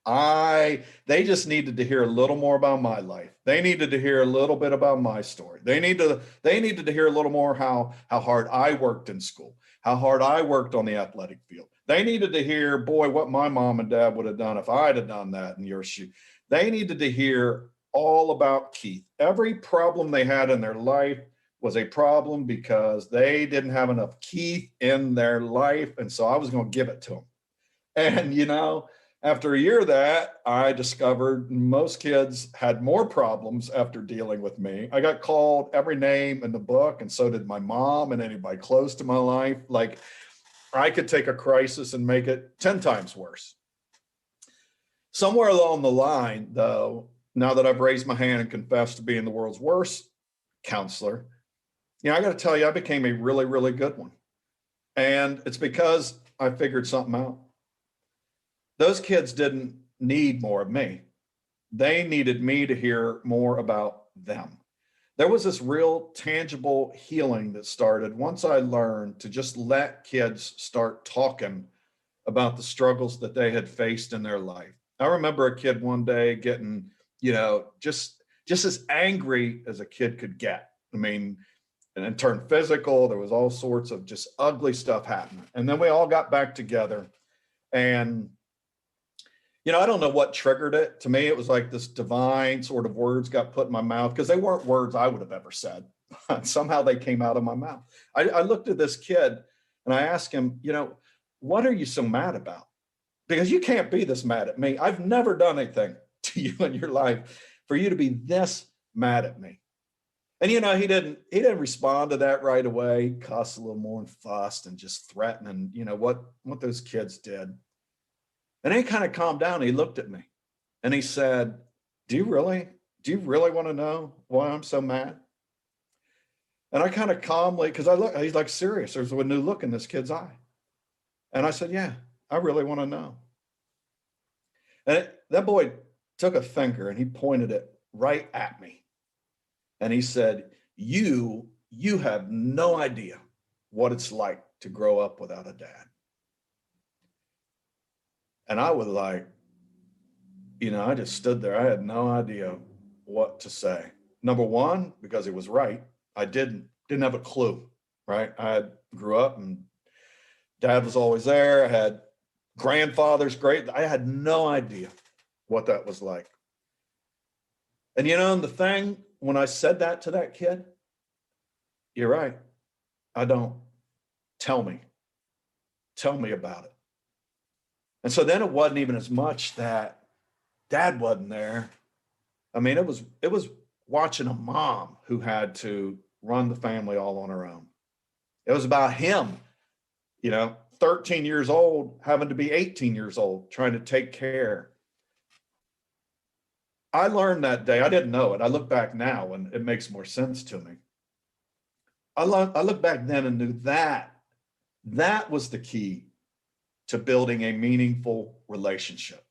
They just needed to hear a little more about my life. They needed to hear a little bit about my story. They needed to hear a little more how hard I worked in school, how hard I worked on the athletic field. They needed to hear, boy, what my mom and dad would have done if I'd have done that in your shoe. They needed to hear all about Keith. Every problem they had in their life was a problem because they didn't have enough Keith in their life. And so I was going to give it to them. And, after a year of that, I discovered most kids had more problems after dealing with me. I got called every name in the book, and so did my mom and anybody close to my life. Like, I could take a crisis and make it 10 times worse. Somewhere along the line, though, now that I've raised my hand and confessed to being the world's worst counselor, I got to tell you, I became a really, really good one. And it's because I figured something out. Those kids didn't need more of me. They needed me to hear more about them. There was this real tangible healing that started once I learned to just let kids start talking about the struggles that they had faced in their life. I remember a kid one day getting, just as angry as a kid could get. I mean, and it turned physical. There was all sorts of just ugly stuff happening. And then we all got back together, and I don't know what triggered it. To me, it was like this divine sort of words got put in my mouth, because they weren't words I would have ever said. Somehow they came out of my mouth. I looked at this kid and I asked him, what are you so mad about? Because you can't be this mad at me. I've never done anything to you in your life for you to be this mad at me. And, he didn't respond to that right away. He cussed a little more and fussed and just threatened, what those kids did. And then he kind of calmed down. He looked at me and he said, do you really want to know why I'm so mad? And I kind of calmly, because he's like serious. There's a new look in this kid's eye. And I said, yeah, I really want to know. And that boy took a finger and he pointed it right at me. And he said, you have no idea what it's like to grow up without a dad. And I was like, I just stood there. I had no idea what to say. Number one, because he was right. I didn't have a clue, right? I grew up and dad was always there. I had grandfathers, great. I had no idea what that was like. And the thing, when I said that to that kid, you're right. I don't. Tell me about it. And so then it wasn't even as much that dad wasn't there. I mean, it was watching a mom who had to run the family all on her own. It was about him, 13 years old, having to be 18 years old, trying to take care. I learned that day. I didn't know it. I look back now and it makes more sense to me. I look back then and knew that was the key to building a meaningful relationship.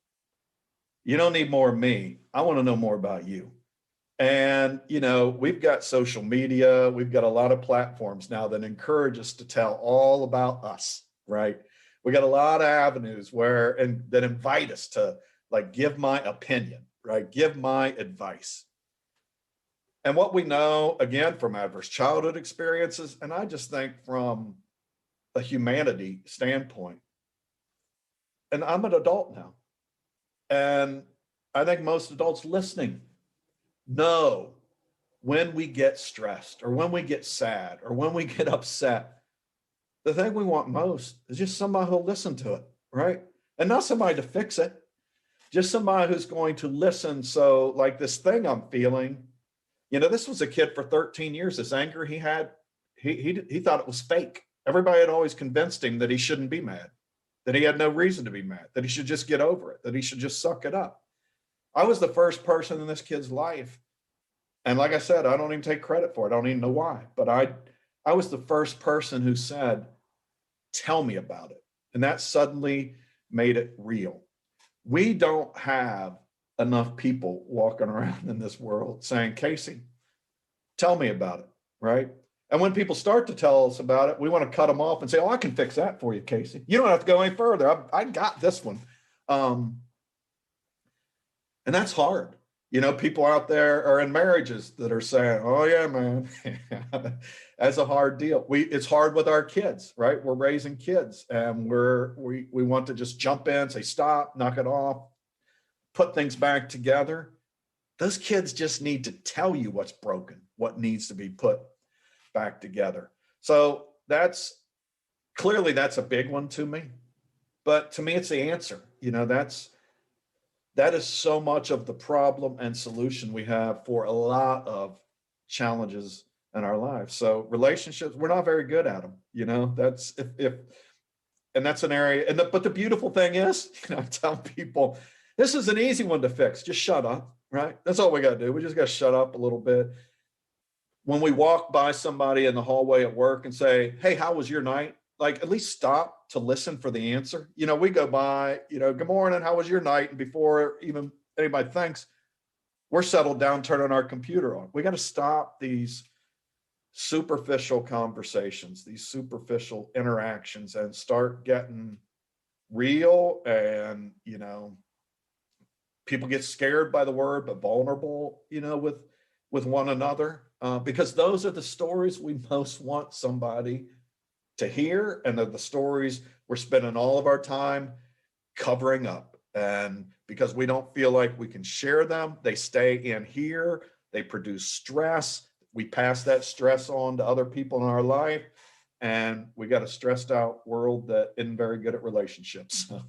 You don't need more of me. I want to know more about you. And, we've got social media. We've got a lot of platforms now that encourage us to tell all about us, right? We got a lot of avenues that invite us to give my opinion, right? Give my advice. And what we know, again, from adverse childhood experiences, and I just think from a humanity standpoint, and I'm an adult now, and I think most adults listening know when we get stressed or when we get sad or when we get upset, the thing we want most is just somebody who'll listen to it, right? And not somebody to fix it, just somebody who's going to listen. So like this thing I'm feeling, this was a kid for 13 years. This anger he had, he thought it was fake. Everybody had always convinced him that he shouldn't be mad, that he had no reason to be mad, that he should just get over it, that he should just suck it up. I was the first person in this kid's life. And like I said, I don't even take credit for it. I don't even know why, but I was the first person who said, tell me about it. And that suddenly made it real. We don't have enough people walking around in this world saying, Casey, tell me about it, right? And when people start to tell us about it, we want to cut them off and say, oh, I can fix that for you, Casey. You don't have to go any further. I got this one. And that's hard. People out there are in marriages that are saying, oh yeah, man, that's a hard deal. It's hard with our kids, right? We're raising kids and we want to just jump in, say, stop, knock it off, put things back together. Those kids just need to tell you what's broken, what needs to be put back together. So that's a big one to me, but to me, it's the answer. That is so much of the problem and solution we have for a lot of challenges in our lives. So relationships, we're not very good at them. That's and that's an area. But the beautiful thing is, I tell people, this is an easy one to fix. Just shut up, right? That's all we got to do. We just got to shut up a little bit. When we walk by somebody in the hallway at work and say, hey, how was your night? Like, at least stop to listen for the answer. We go by, good morning, how was your night? And before even anybody thinks, we're settled down, turning our computer on. We got to stop these superficial conversations, these superficial interactions, and start getting real. And, people get scared by the word, but vulnerable, with one another, because those are the stories we most want somebody to hear, and they're the stories we're spending all of our time covering up. And because we don't feel like we can share them, they stay in here, they produce stress. We pass that stress on to other people in our life, and we got a stressed out world that isn't very good at relationships. So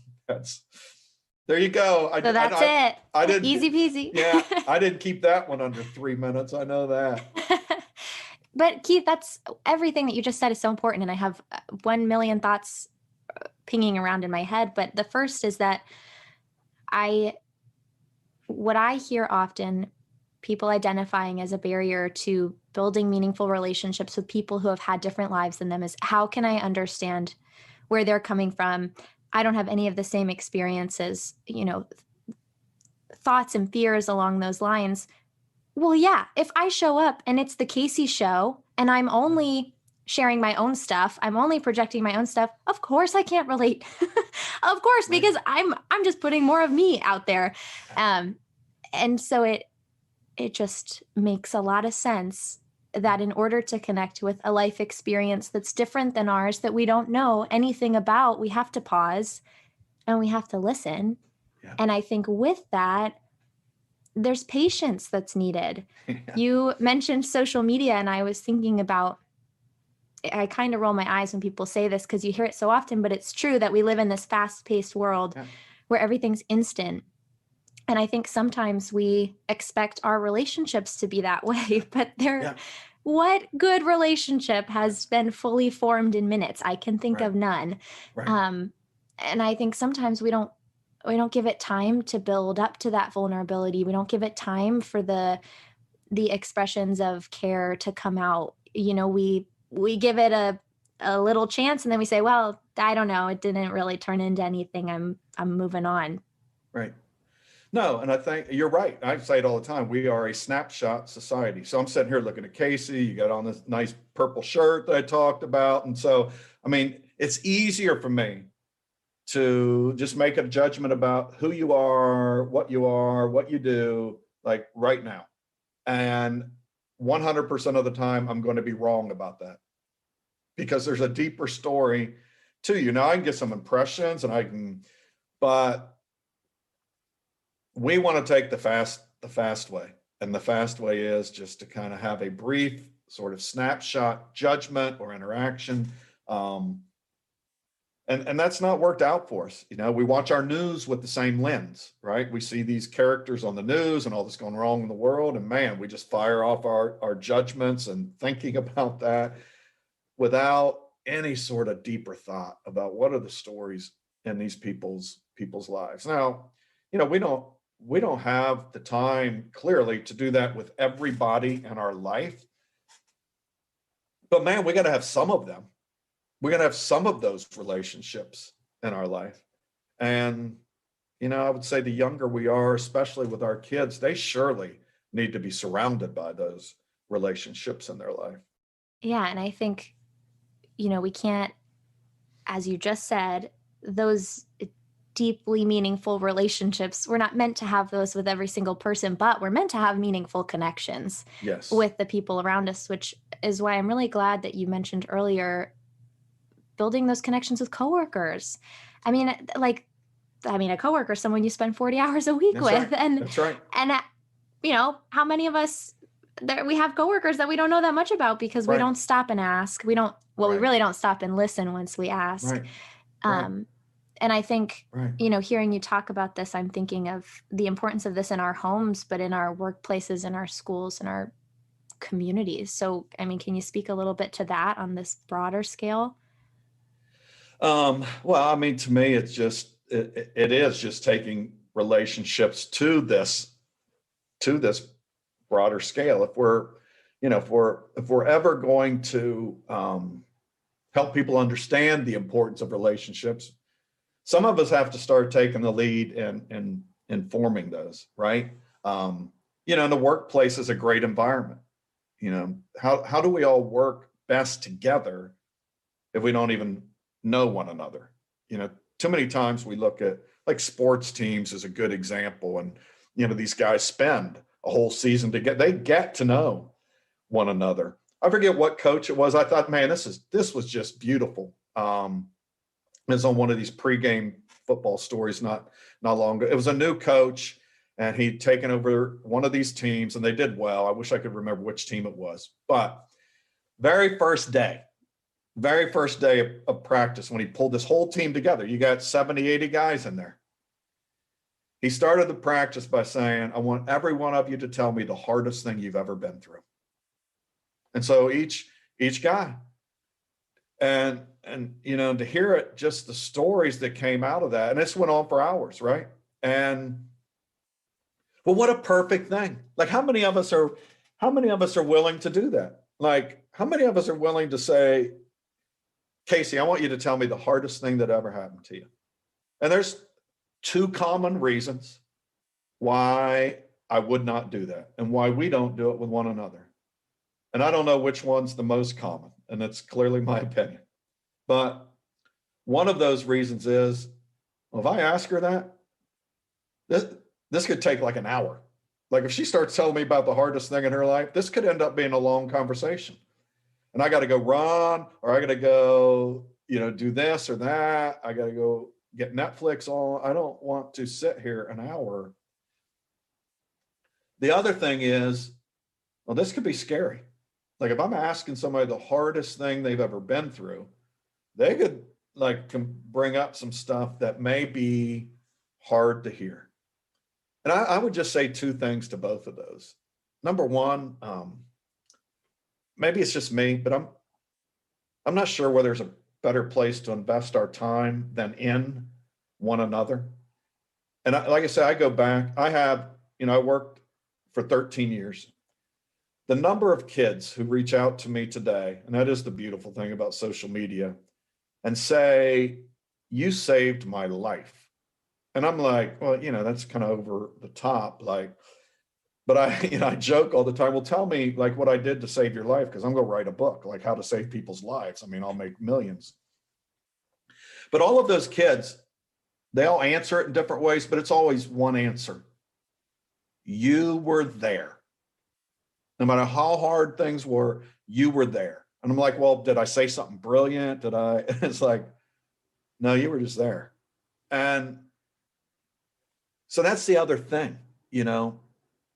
there you go. So that's it. I didn't, easy peasy. Yeah, I didn't keep that one under 3 minutes. I know that. But Keith, that's everything that you just said is so important. And I have 1 million thoughts pinging around in my head. But the first is that what I hear often, people identifying as a barrier to building meaningful relationships with people who have had different lives than them, is how can I understand where they're coming from? I don't have any of the same experiences, thoughts and fears along those lines. Well, yeah, if I show up and it's the Casey show and I'm only sharing my own stuff, I'm only projecting my own stuff, of course I can't relate. Of course, right. Because I'm just putting more of me out there. And so it just makes a lot of sense that in order to connect with a life experience that's different than ours, that we don't know anything about, we have to pause and we have to listen. Yeah. And I think with that, there's patience that's needed. Yeah. You mentioned social media, and I was thinking about, I kind of roll my eyes when people say this because you hear it so often, but it's true that we live in this fast-paced world where everything's instant. And I think sometimes we expect our relationships to be that way, but what good relationship has been fully formed in minutes? I can think of none. Right. And I think sometimes we don't give it time to build up to that vulnerability. We don't give it time for the expressions of care to come out. We give it a little chance, and then we say, well, I don't know, it didn't really turn into anything. I'm moving on. Right. No, and I think you're right. I say it all the time. We are a snapshot society. So I'm sitting here looking at Casey. You got on this nice purple shirt that I talked about. And so, it's easier for me to just make a judgment about who you are, what you do, like right now. And 100% of the time, I'm going to be wrong about that because there's a deeper story to you. Now I can get some impressions but we want to take the fast way. And the fast way is just to kind of have a brief sort of snapshot judgment or interaction. And that's not worked out for us. We watch our news with the same lens, right? We see these characters on the news and all that's going wrong in the world. And man, we just fire off our judgments and thinking about that without any sort of deeper thought about what are the stories in these people's lives. Now, we don't have the time clearly to do that with everybody in our life. But man, we got to have some of them. We're going to have some of those relationships in our life. And, I would say the younger we are, especially with our kids, they surely need to be surrounded by those relationships in their life. Yeah. And I think, we can't, as you just said, deeply meaningful relationships. We're not meant to have those with every single person, but we're meant to have meaningful connections with the people around us, which is why I'm really glad that you mentioned earlier building those connections with coworkers. I mean, a coworker is someone you spend 40 hours a week with. Right. And that's right. And how many of us we have coworkers that we don't know that much about because we don't stop and ask. We really don't stop and listen once we ask. And I think, hearing you talk about this, I'm thinking of the importance of this in our homes, but in our workplaces, in our schools, in our communities. So, I mean, can you speak a little bit to that on this broader scale? Well, I mean, to me, it's just, it is just taking relationships to this broader scale. If we're ever going to help people understand the importance of relationships, some of us have to start taking the lead in forming those, right? And the workplace is a great environment. How do we all work best together if we don't even know one another? Too many times we look at, like, sports teams as a good example, and these guys spend a whole season they get to know one another. I forget what coach it was. I thought, man, this was just beautiful. It's on one of these pregame football stories not long ago. It was a new coach, and he'd taken over one of these teams, and they did well. I wish I could remember which team it was. But very first day of practice, when he pulled this whole team together, you got 70, 80 guys in there. He started the practice by saying, I want every one of you to tell me the hardest thing you've ever been through. And so each guy, and to hear it, just the stories that came out of that, and this went on for hours, right? And well, what a perfect thing. Like, how many of us are willing to do that? Like, how many of us are willing to say, Casey, I want you to tell me the hardest thing that ever happened to you? And there's two common reasons why I would not do that and why we don't do it with one another. And I don't know which one's the most common, and that's clearly my opinion. But one of those reasons is, well, if I ask her that, this could take like an hour. Like, if she starts telling me about the hardest thing in her life, this could end up being a long conversation. And I got to go run, or I got to go, do this or that. I got to go get Netflix on. I don't want to sit here an hour. The other thing is, well, this could be scary. Like, if I'm asking somebody the hardest thing they've ever been through, they could bring up some stuff that may be hard to hear. And I would just say two things to both of those. Number one, maybe it's just me, but I'm not sure where there's a better place to invest our time than in one another. And like I said, I go back, I worked for 13 years. The number of kids who reach out to me today, and that is the beautiful thing about social media, and say, you saved my life. And I'm like, well, that's kind of over the top. But I joke all the time, well, tell me what I did to save your life, because I'm going to write a book, like how to save people's lives. I mean, I'll make millions. But all of those kids, they all answer it in different ways, but it's always one answer. You were there. No matter how hard things were, you were there. And I'm like, well, did I say something brilliant? It's like, no, you were just there. And so that's the other thing,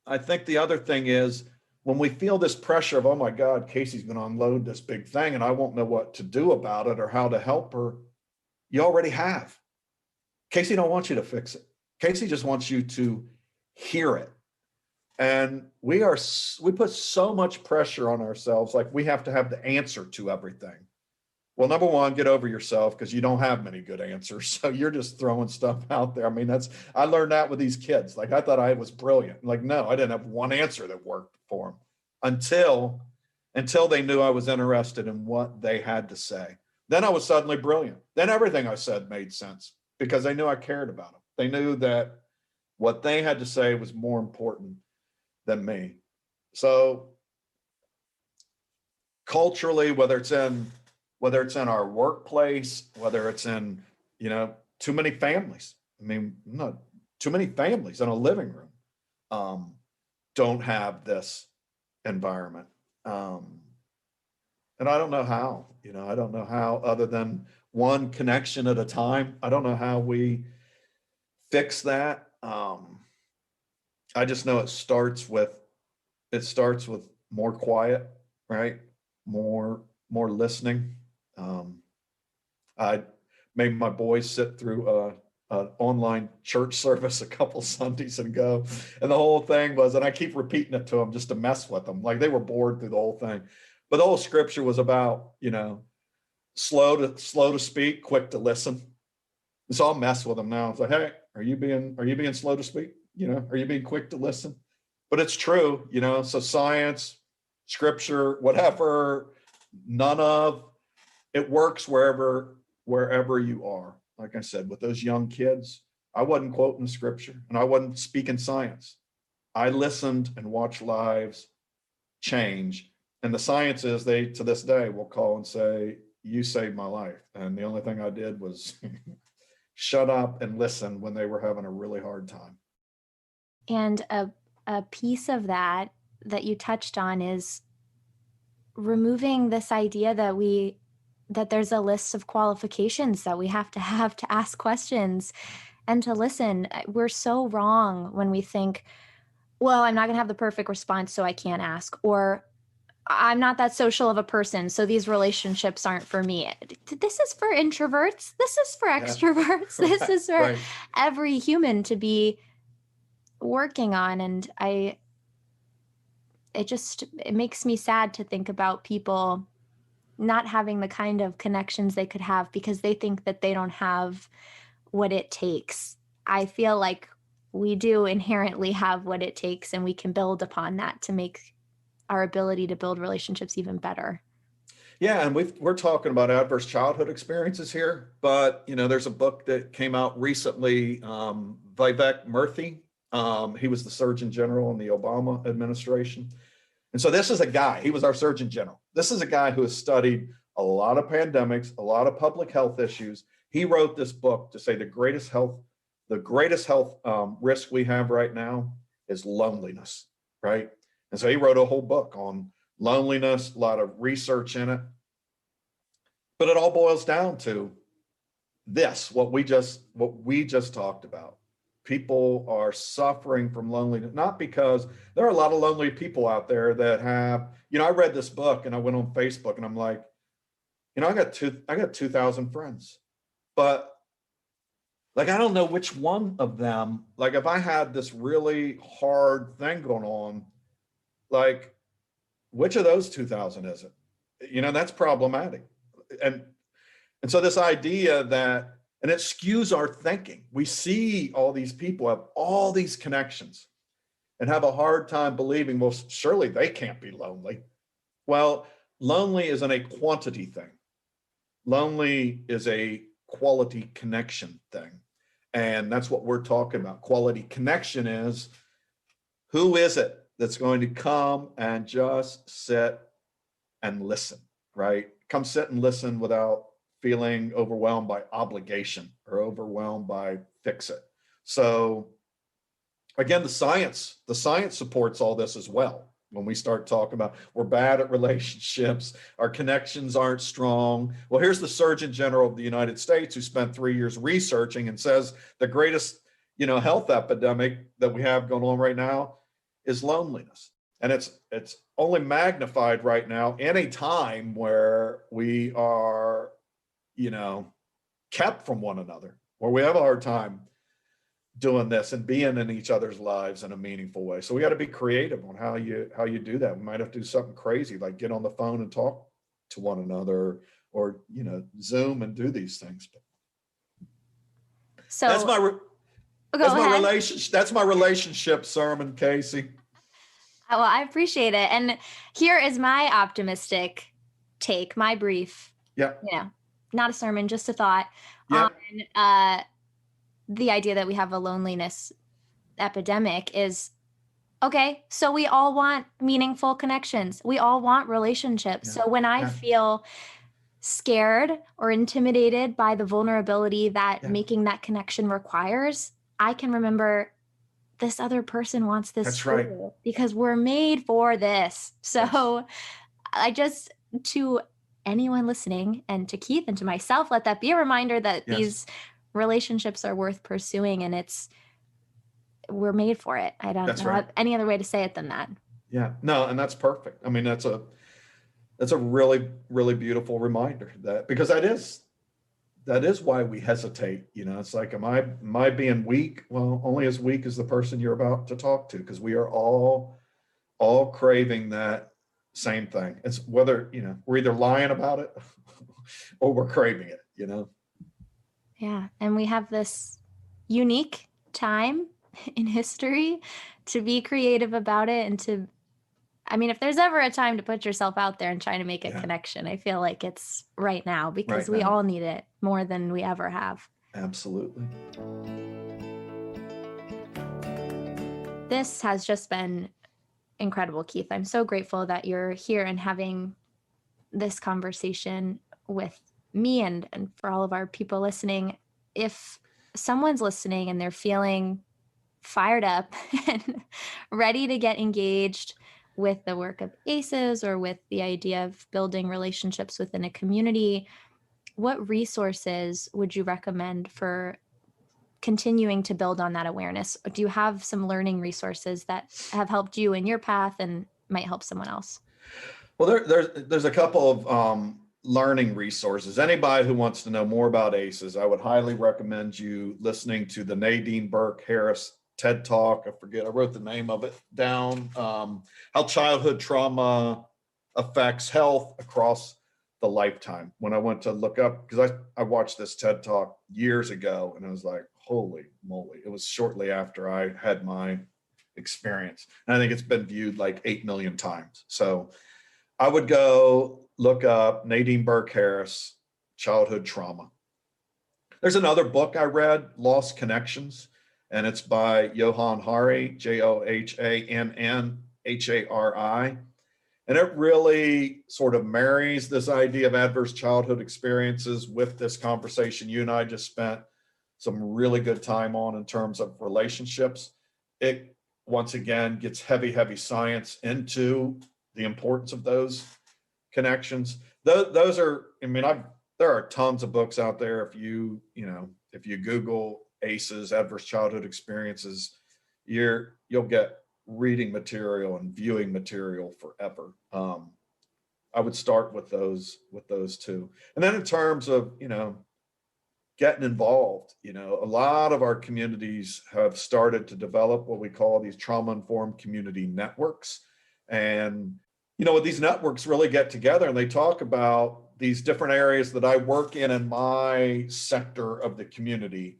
I think the other thing is, when we feel this pressure of, oh my God, Casey's going to unload this big thing and I won't know what to do about it or how to help her, you already have. Casey don't want you to fix it. Casey just wants you to hear it. And we put so much pressure on ourselves, like we have to have the answer to everything. Well, number one, get over yourself, because you don't have many good answers. So you're just throwing stuff out there. I mean, I learned that with these kids. Like, I thought I was brilliant. Like, no, I didn't have one answer that worked for them until they knew I was interested in what they had to say. Then I was suddenly brilliant. Then everything I said made sense, because they knew I cared about them. They knew that what they had to say was more important than me. So culturally, whether it's in our workplace, whether it's in, too many families, I mean, not too many families in a living room don't have this environment. And I don't know how, I don't know how, other than one connection at a time. I don't know how we fix that. I just know it starts with more quiet, right? More listening. I made my boys sit through an online church service a couple Sundays ago, and the whole thing was, and I keep repeating it to them just to mess with them, like they were bored through the whole thing. But the whole scripture was about, slow to speak, quick to listen. And so I'll mess with them now. It's like, hey, are you being slow to speak? Are you being quick to listen? But it's true, so science, scripture, whatever, none of it works wherever you are. Like I said, with those young kids, I wasn't quoting the scripture and I wasn't speaking science. I listened and watched lives change. And the science is, they to this day will call and say, you saved my life. And the only thing I did was shut up and listen when they were having a really hard time. And a piece of that you touched on is removing this idea that there's a list of qualifications that we have to ask questions and to listen. We're so wrong when we think, well, I'm not going to have the perfect response, so I can't ask, or I'm not that social of a person, so these relationships aren't for me. This is for introverts. This is for extroverts. This is for every human to be working on. And it makes me sad to think about people not having the kind of connections they could have because they think that they don't have what it takes. I feel like we do inherently have what it takes, and we can build upon that to make our ability to build relationships even better. Yeah, and we're talking about adverse childhood experiences here, but there's a book that came out recently, Vivek Murthy. He was the Surgeon General in the Obama administration. And so this is a guy, he was our Surgeon General. This is a guy who has studied a lot of pandemics, a lot of public health issues. He wrote this book to say the greatest health risk we have right now is loneliness, right? And so he wrote a whole book on loneliness, a lot of research in it. But it all boils down to this, what we just talked about. People are suffering from loneliness, not because there are a lot of lonely people out there that have, I read this book and I went on Facebook and I'm like, I got 2,000 friends, but like, I don't know which one of them, like if I had this really hard thing going on, like which of those 2,000 is it? That's problematic. And so this idea that, and it skews our thinking. We see all these people have all these connections and have a hard time believing, well, surely they can't be lonely. Well, lonely isn't a quantity thing. Lonely is a quality connection thing. And that's what we're talking about. Quality connection is, who is it that's going to come and just sit and listen, right? Come sit and listen without feeling overwhelmed by obligation or overwhelmed by fix it. So again, the science supports all this as well. When we start talking about we're bad at relationships, our connections aren't strong. Well, here's the Surgeon General of the United States who spent 3 years researching and says the greatest, health epidemic that we have going on right now is loneliness. And it's only magnified right now in a time where we are, kept from one another, where we have a hard time doing this and being in each other's lives in a meaningful way. So we got to be creative on how you do that. We might have to do something crazy, like get on the phone and talk to one another, or Zoom and do these things. So that's my relationship sermon, Casey. Well, I appreciate it. And here is my optimistic take, my brief. Yeah. Not a sermon, just a thought on the idea that we have a loneliness epidemic is, okay, so we all want meaningful connections. We all want relationships. So when I feel scared or intimidated by the vulnerability that making that connection requires, I can remember this other person wants this That's right. because we're made for this. So I just, to anyone listening and to Keith and to myself, let that be a reminder that these relationships are worth pursuing, and we're made for it. I don't know any other way to say it than that. Yeah, no, and that's perfect. I mean, that's a really, really beautiful reminder because that is why we hesitate. It's like, am I being weak? Well, only as weak as the person you're about to talk to, because we are all craving that same thing. It's whether, we're either lying about it or we're craving it, Yeah. And we have this unique time in history to be creative about it and if there's ever a time to put yourself out there and try to make a connection, I feel like it's right now, because we all need it more than we ever have. Absolutely. This has just been incredible, Keith. I'm so grateful that you're here and having this conversation with me and for all of our people listening. If someone's listening and they're feeling fired up and ready to get engaged with the work of ACES or with the idea of building relationships within a community, what resources would you recommend for continuing to build on that awareness? Do you have some learning resources that have helped you in your path and might help someone else? Well, there's a couple of learning resources. Anybody who wants to know more about ACES, I would highly recommend you listening to the Nadine Burke-Harris TED Talk. I wrote the name of it down. How childhood trauma affects health across the lifetime. When I went to look up, because I watched this TED Talk years ago, and I was like, holy moly. It was shortly after I had my experience. And I think it's been viewed like 8 million times. So I would go look up Nadine Burke-Harris, childhood trauma. There's another book I read, Lost Connections, and it's by Johann Hari, Johannhari. And it really sort of marries this idea of adverse childhood experiences with this conversation you and I just spent some really good time on in terms of relationships. It, once again, gets heavy science into the importance of those connections. Those are, there are tons of books out there. If you Google ACEs, adverse childhood experiences, you'll get reading material and viewing material forever. I would start with those two. And then in terms of, getting involved, a lot of our communities have started to develop what we call these trauma-informed community networks. And, what these networks really get together and they talk about these different areas that I work in my sector of the community.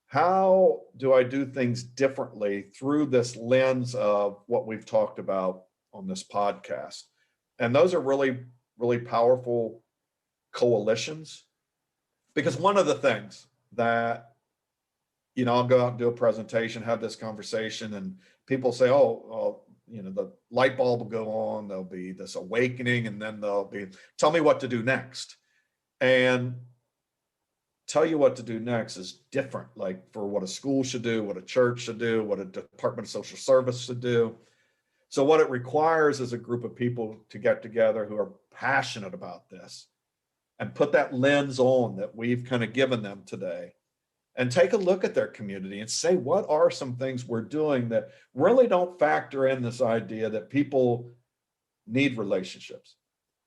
How do I do things differently through this lens of what we've talked about on this podcast? And those are really, really powerful coalitions, because one of the things that, I'll go out and do a presentation, have this conversation, and people say, the light bulb will go on, there'll be this awakening, and then tell me what to do next. And tell you what to do next is different, like for what a school should do, what a church should do, what a Department of Social Service should do. So what it requires is a group of people to get together who are passionate about this and put that lens on that we've kind of given them today and take a look at their community and say, what are some things we're doing that really don't factor in this idea that people need relationships,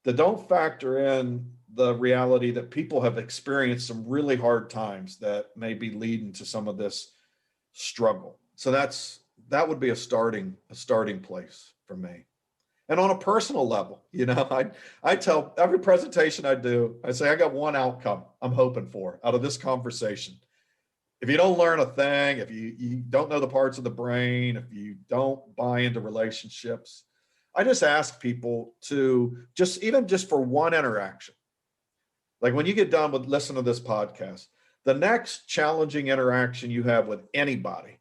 that don't factor in the reality that people have experienced some really hard times that may be leading to some of this struggle. So that would be a starting place for me. And on a personal level, I tell every presentation I do, I say, I got one outcome I'm hoping for out of this conversation. If you don't learn a thing, if you don't know the parts of the brain, if you don't buy into relationships, I just ask people to just for one interaction, like when you get done with listening to this podcast, the next challenging interaction you have with anybody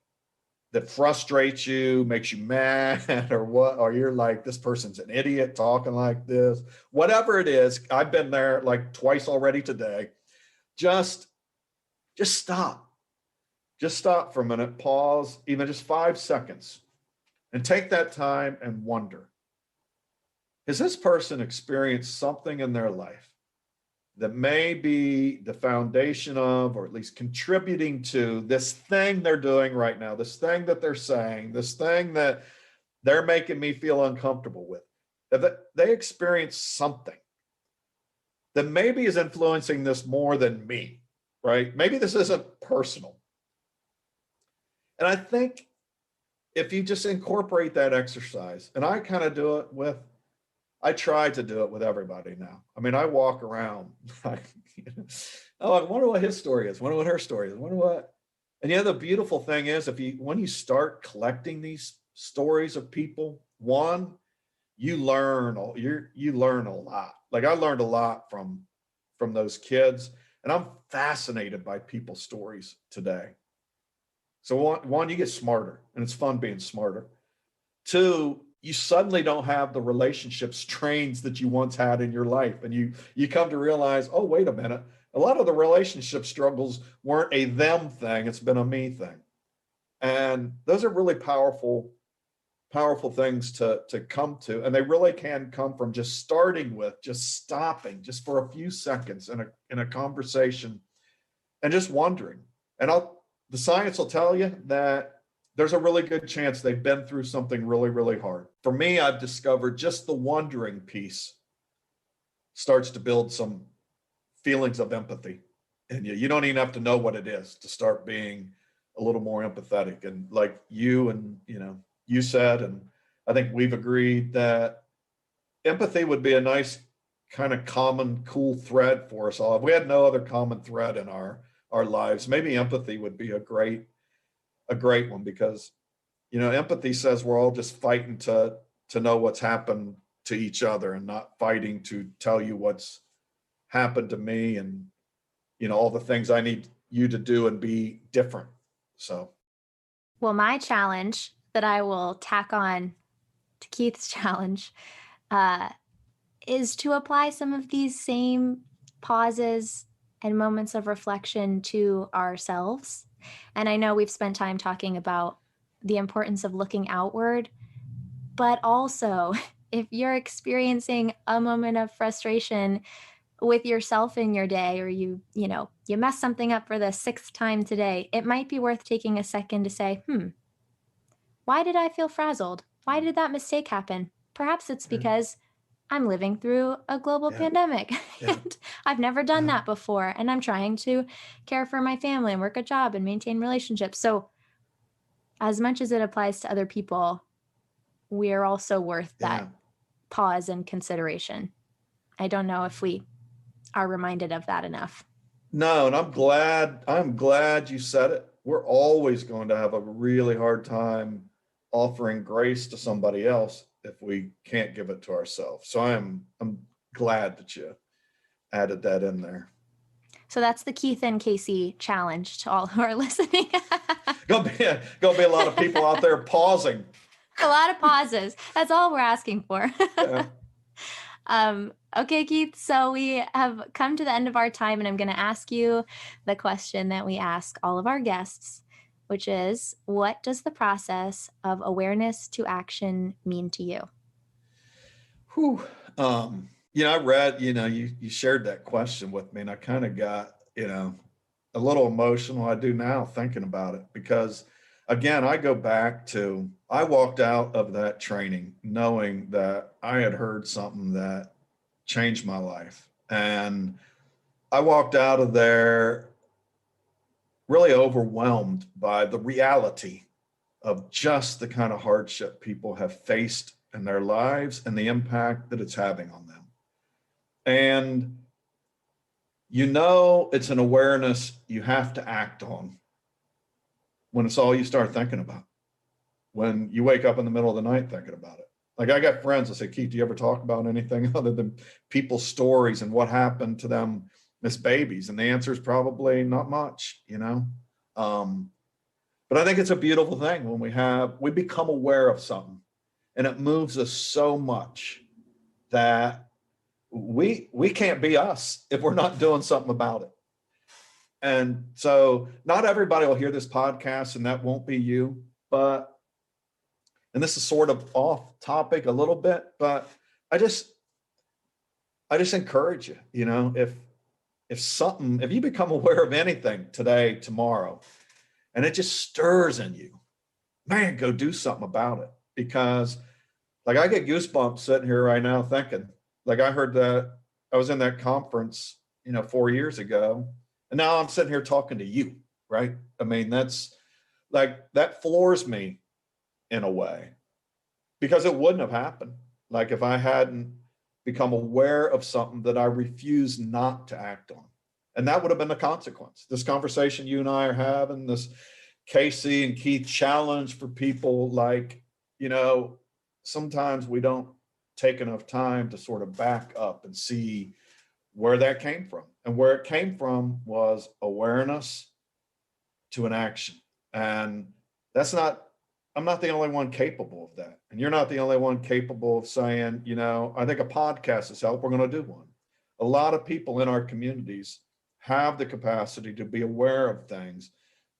that frustrates you, makes you mad, or what, or you're like, this person's an idiot talking like this, whatever it is. I've been there like twice already today. Just stop. Just stop for a minute, pause, even just 5 seconds, and take that time and wonder, has this person experienced something in their life that may be the foundation of, or at least contributing to, this thing they're doing right now, this thing that they're saying, this thing that they're making me feel uncomfortable with, that they experience something that maybe is influencing this more than me, right? Maybe this isn't personal. And I think if you just incorporate that exercise, and I kind of do it with, I try to do it with everybody now. I mean, I walk around like, oh, I wonder what his story is. I wonder what her story is. I wonder what. And the beautiful thing is, when you start collecting these stories of people, one, you learn a lot. Like I learned a lot from those kids, and I'm fascinated by people's stories today. So one, you get smarter, and it's fun being smarter. Two, you suddenly don't have the relationship strains that you once had in your life. And you come to realize, oh, wait a minute. A lot of the relationship struggles weren't a them thing. It's been a me thing. And those are really powerful things to come to. And they really can come from just starting with, just stopping just for a few seconds in a conversation and just wondering. And the science will tell you that there's a really good chance they've been through something really, really hard. For me, I've discovered just the wondering piece starts to build some feelings of empathy in you. You don't even have to know what it is to start being a little more empathetic. And like you said, and I think we've agreed that empathy would be a nice kind of common, cool thread for us all. If we had no other common thread in our lives, maybe empathy would be a great one, because empathy says we're all just fighting to know what's happened to each other, and not fighting to tell you what's happened to me, and all the things I need you to do and be different. So, well, my challenge that I will tack on to Keith's challenge is to apply some of these same pauses and moments of reflection to ourselves. And I know we've spent time talking about the importance of looking outward, but also if you're experiencing a moment of frustration with yourself in your day, or you mess something up for the 6th time today, it might be worth taking a second to say, why did I feel frazzled? Why did that mistake happen? Perhaps it's because I'm living through a global pandemic and I've never done that before. And I'm trying to care for my family and work a job and maintain relationships. So as much as it applies to other people, we're also worth that pause and consideration. I don't know if we are reminded of that enough. No, and I'm glad you said it. We're always going to have a really hard time offering grace to somebody else if we can't give it to ourselves. So I'm glad that you added that in there. So that's the Keith and Casey challenge to all who are listening. Gonna be a lot of people out there pausing. A lot of pauses. That's all we're asking for. Okay, Keith, so we have come to the end of our time, and I'm going to ask you the question that we ask all of our guests, which is, what does the process of awareness to action mean to you? I read, you shared that question with me, and I kind of got, a little emotional. I do now thinking about it, because again, I go back to, I walked out of that training knowing that I had heard something that changed my life. And I walked out of there really overwhelmed by the reality of just the kind of hardship people have faced in their lives and the impact that it's having on them. And it's an awareness you have to act on when it's all you start thinking about. When you wake up in the middle of the night thinking about it. Like, I got friends that say, Keith, do you ever talk about anything other than people's stories and what happened to them as babies? And the answer is probably not much, But I think it's a beautiful thing when we become aware of something, and it moves us so much that we can't be us if we're not doing something about it. And so not everybody will hear this podcast, and that won't be you, and this is sort of off topic a little bit, but I just encourage you, if you become aware of anything today, tomorrow, and it just stirs in you, man, go do something about it. Because like I get goosebumps sitting here right now thinking, like I heard that I was in that conference, 4 years ago, and now I'm sitting here talking to you, right? I mean, that's like, that floors me in a way, because it wouldn't have happened. Like if I hadn't become aware of something that I refuse not to act on. And that would have been the consequence. This conversation you and I are having, this Casey and Keith challenge for people, like, sometimes we don't take enough time to sort of back up and see where that came from. And where it came from was awareness to an action. And I'm not the only one capable of that. And you're not the only one capable of saying, I think a podcast has helped. We're going to do one. A lot of people in our communities have the capacity to be aware of things,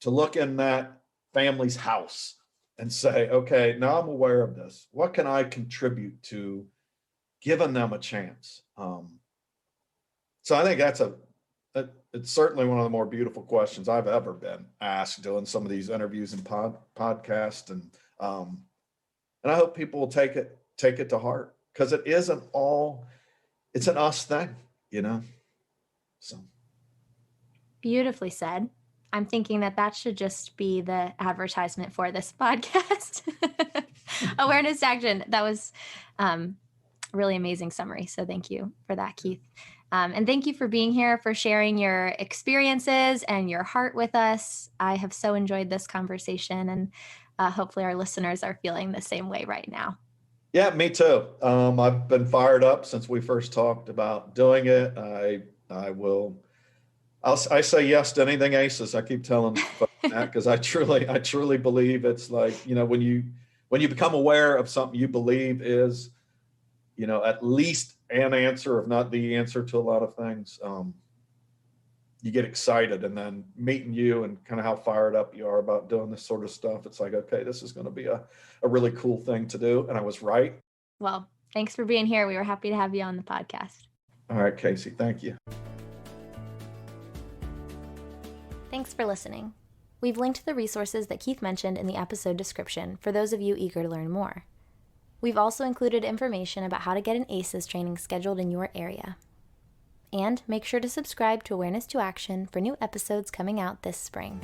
to look in that family's house and say, okay, now I'm aware of this. What can I contribute to giving them a chance? So I think it's certainly one of the more beautiful questions I've ever been asked doing some of these interviews and podcasts. And I hope people will take it to heart, because it's an us thing, so. Beautifully said. I'm thinking that should just be the advertisement for this podcast. Awareness to action. That was really amazing summary. So thank you for that, Keith. And thank you for being here, for sharing your experiences and your heart with us. I have so enjoyed this conversation, and hopefully our listeners are feeling the same way right now. Yeah, me too. I've been fired up since we first talked about doing it. I say yes to anything ACES. I keep telling folks that, because I truly believe it's like, when you become aware of something you believe is, at least an answer, if not the answer to a lot of things, you get excited. And then meeting you and kind of how fired up you are about doing this sort of stuff, it's like, okay, this is going to be a really cool thing to do. And I was right. Well, thanks for being here. We were happy to have you on the podcast. All right, Casey, thank you. Thanks for listening. We've linked the resources that Keith mentioned in the episode description for those of you eager to learn more. We've also included information about how to get an ACES training scheduled in your area. And make sure to subscribe to Awareness to Action for new episodes coming out this spring.